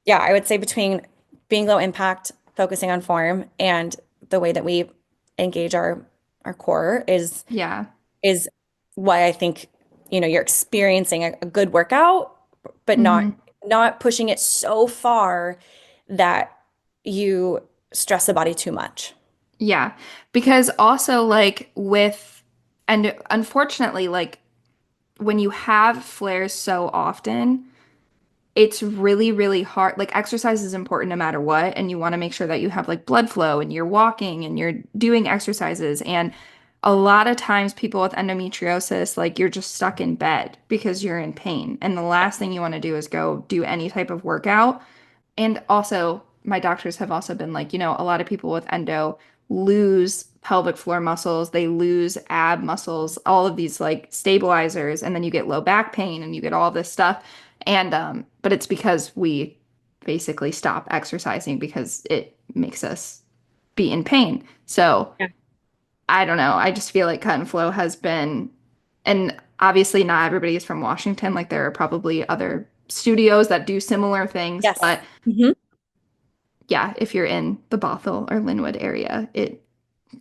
yeah, I would say between being low impact, focusing on form, and the way that we engage our core Yeah. is why I think, you're experiencing a good workout, but not Mm-hmm. not pushing it so far that you stress the body too much. Yeah. Because also like and unfortunately, like when you have flares so often, it's really, really hard. Like exercise is important no matter what, and you want to make sure that you have like blood flow and you're walking and you're doing exercises. And a lot of times people with endometriosis, like you're just stuck in bed because you're in pain. And the last thing you want to do is go do any type of workout. And also, my doctors have also been like, a lot of people with endo lose pelvic floor muscles, they lose ab muscles, all of these like stabilizers, and then you get low back pain and you get all this stuff. And but it's because we basically stop exercising because it makes us be in pain. So Yeah. I don't know. I just feel like cut and flow has been, and obviously not everybody is from Washington. Like there are probably other studios that do similar things, Yes. but Hmm. yeah, if you're in the Bothell or Linwood area, it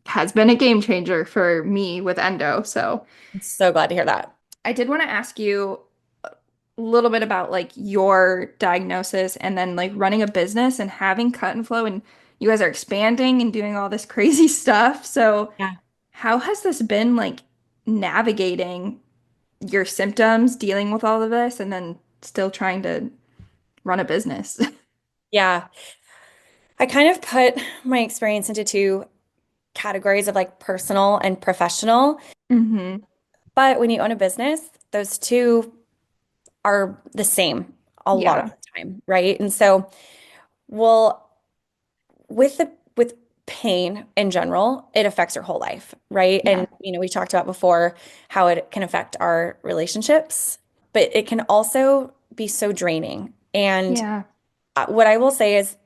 has been a game changer for me with endo. So I'm so glad to hear that. I did want to ask you a little bit about like your diagnosis and then like running a business and having cut and flow, and you guys are expanding and doing all this crazy stuff. So Yeah. how has this been like navigating your symptoms, dealing with all of this, and then still trying to run a business? Yeah. I kind of put my experience into two categories of like personal and professional. Hmm. But when you own a business, those two are the same a lot of Yeah. the time, right? And so, well, with pain in general, it affects your whole life, right? Yeah. And we talked about before how it can affect our relationships, but it can also be so draining. And Yeah. what I will say is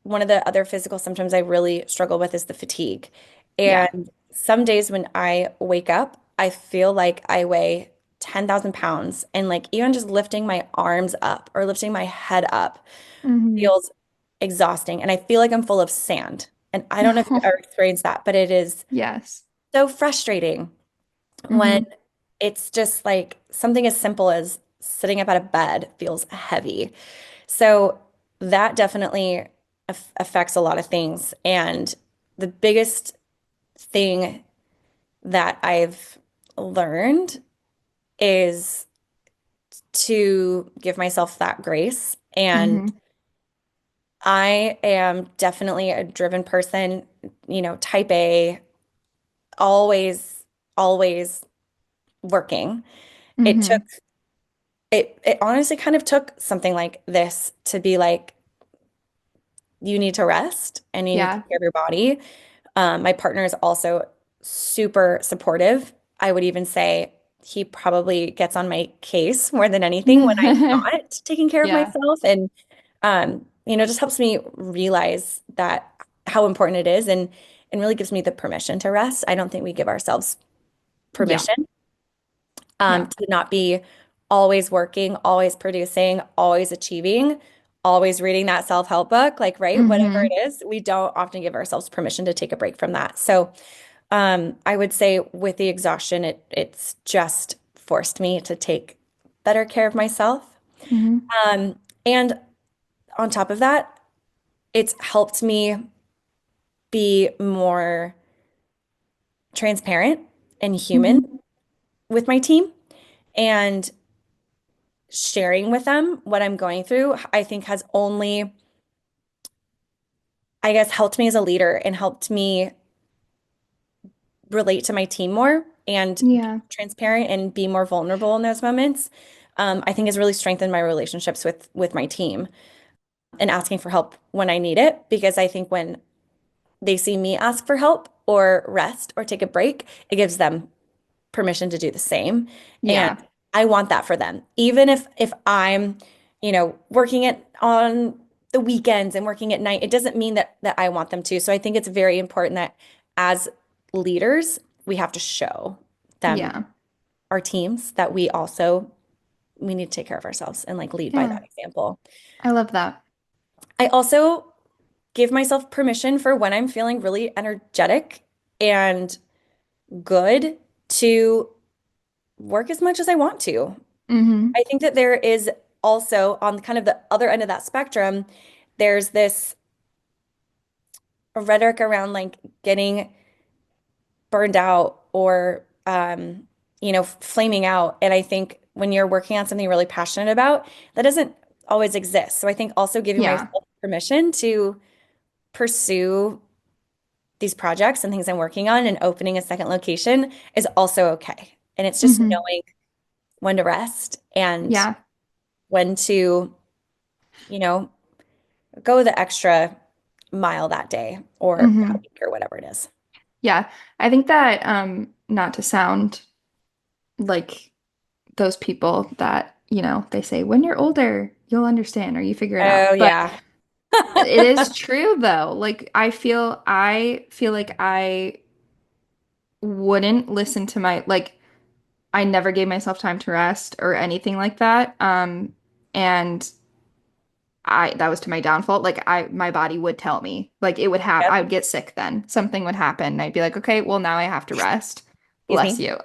one of the other physical symptoms I really struggle with is the fatigue. Yeah. And some days when I wake up, I feel like I weigh 10,000 pounds. And like even just lifting my arms up or lifting my head up Hmm. feels exhausting. And I feel like I'm full of sand. And I don't know if you've ever experienced that, but it is Yes. so frustrating when Hmm. it's just like something as simple as sitting up out of bed feels heavy. So that definitely affects a lot of things. And the biggest thing that I've learned is to give myself that grace. And Hmm. I am definitely a driven person, type A, always, always working. It took Hmm. it honestly kind of took something like this to be like, you need to rest and you need to Yeah. take care of your body. My partner is also super supportive. I would even say he probably gets on my case more than anything when I'm not taking care of Yeah. myself. And just helps me realize that how important it is and really gives me the permission to rest. I don't think we give ourselves Yeah. permission Yeah. to not be always working, always producing, always achieving, always reading that self-help book, like, right, whatever Hmm. it is, we don't often give ourselves permission to take a break from that. So, I would say with the exhaustion, it's just forced me to take better care of myself. Hmm. And on top of that, it's helped me be more transparent and human Hmm. with my team. And sharing with them what I'm going through, I think has only, I guess, helped me as a leader and helped me relate to my team more and be Yeah. transparent and be more vulnerable in those moments, I think has really strengthened my relationships with my team and asking for help when I need it. Because I think when they see me ask for help or rest or take a break, it gives them permission to do the same. And Yeah. I want that for them. Even if I'm, working it on the weekends and working at night, it doesn't mean that I want them to. So I think it's very important that as leaders, we have to show them, Yeah. our teams, that we need to take care of ourselves and like lead by Yeah. that example. I love that. I also give myself permission for when I'm feeling really energetic and good to work as much as I want to. Mm-hmm. I think that there is also on kind of the other end of that spectrum, there's this rhetoric around like getting burned out or flaming out. And I think when you're working on something you're really passionate about, that doesn't always exist. So I think also giving Yeah. myself permission to pursue these projects and things I'm working on and opening a second location is also okay. And it's just Mm-hmm. knowing when to rest and Yeah. when to, you know, go the extra mile that day or that Mm-hmm. week or whatever it is. Yeah. I think that not to sound like those people that, they say when you're older, you'll understand or you figure it Oh out. But yeah. it is true though. Like I feel like I wouldn't listen to my like I never gave myself time to rest or anything like that. And I that was to my downfall. Like my body would tell me. Like it would have Yep. I would get sick then. Something would happen. And I'd be like, okay, well now I have to rest. Excuse Bless me. you.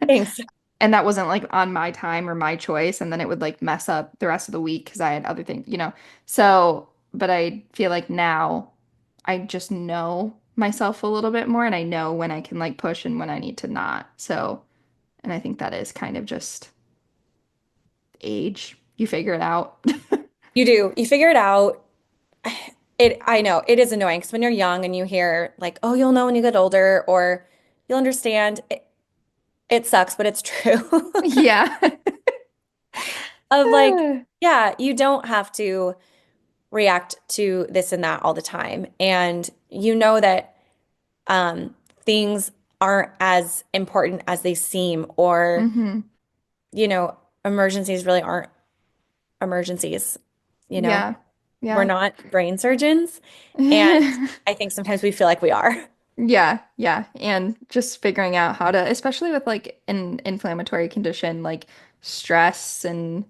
Thanks. And that wasn't like on my time or my choice. And then it would like mess up the rest of the week because I had other things. So, but I feel like now I just know myself a little bit more and I know when I can like push and when I need to not. So, and I think that is kind of just age. You figure it out. You do. You figure it out. I know it is annoying because when you're young and you hear like, oh, you'll know when you get older or you'll understand, it sucks, but it's true. Yeah. Of like, yeah, you don't have to react to this and that all the time. And you know that things aren't as important as they seem, or, hmm emergencies really aren't emergencies. You know, Yeah. we're Yeah. not brain surgeons. And I think sometimes we feel like we are. Yeah, yeah. And just figuring out how to, especially with like an inflammatory condition like stress and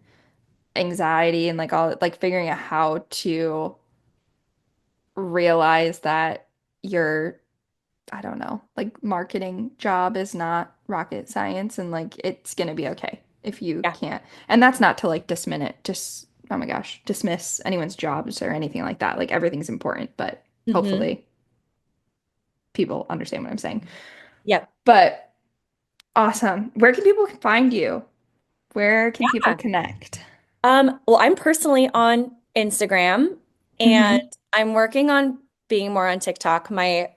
anxiety and like all like figuring out how to realize that your, I don't know, like marketing job is not rocket science and like it's gonna be okay if you Yeah. can't. And that's not to like oh my gosh, dismiss anyone's jobs or anything like that. Like everything's important, but Hmm. hopefully people understand what I'm saying. Yep. But awesome. Where can people find you? Where can people connect? Well, I'm personally on Instagram and Hmm I'm working on being more on TikTok. My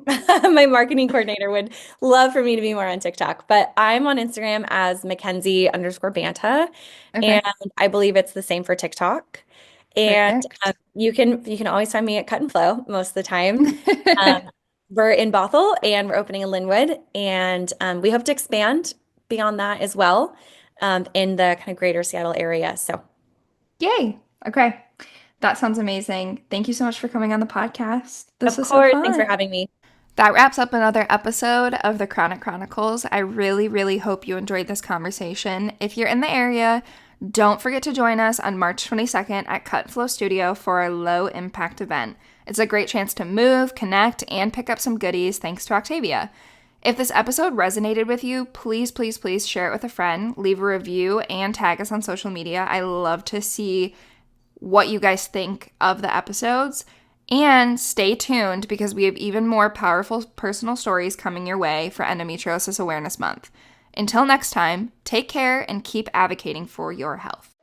my marketing coordinator would love for me to be more on TikTok, but I'm on Instagram as Mackenzie_Banta, and Okay. I believe it's the same for TikTok. And Perfect. you can always find me at Cut and Flow most of the time. Um, we're in Bothell and we're opening in Linwood, and we hope to expand beyond that as well in the kind of greater Seattle area. So, Yay. Okay. That sounds amazing. Thank you so much for coming on the podcast. This of was so course, thanks for fun. having me. That wraps up another episode of the Chronic Chronicles. I really, really hope you enjoyed this conversation. If you're in the area, don't forget to join us on March 22nd at Cut Flow Studio for our low impact event. It's a great chance to move, connect, and pick up some goodies thanks to Octavia. If this episode resonated with you, please, please, please share it with a friend, leave a review, and tag us on social media. I love to see what you guys think of the episodes. And stay tuned because we have even more powerful personal stories coming your way for Endometriosis Awareness Month. Until next time, take care and keep advocating for your health.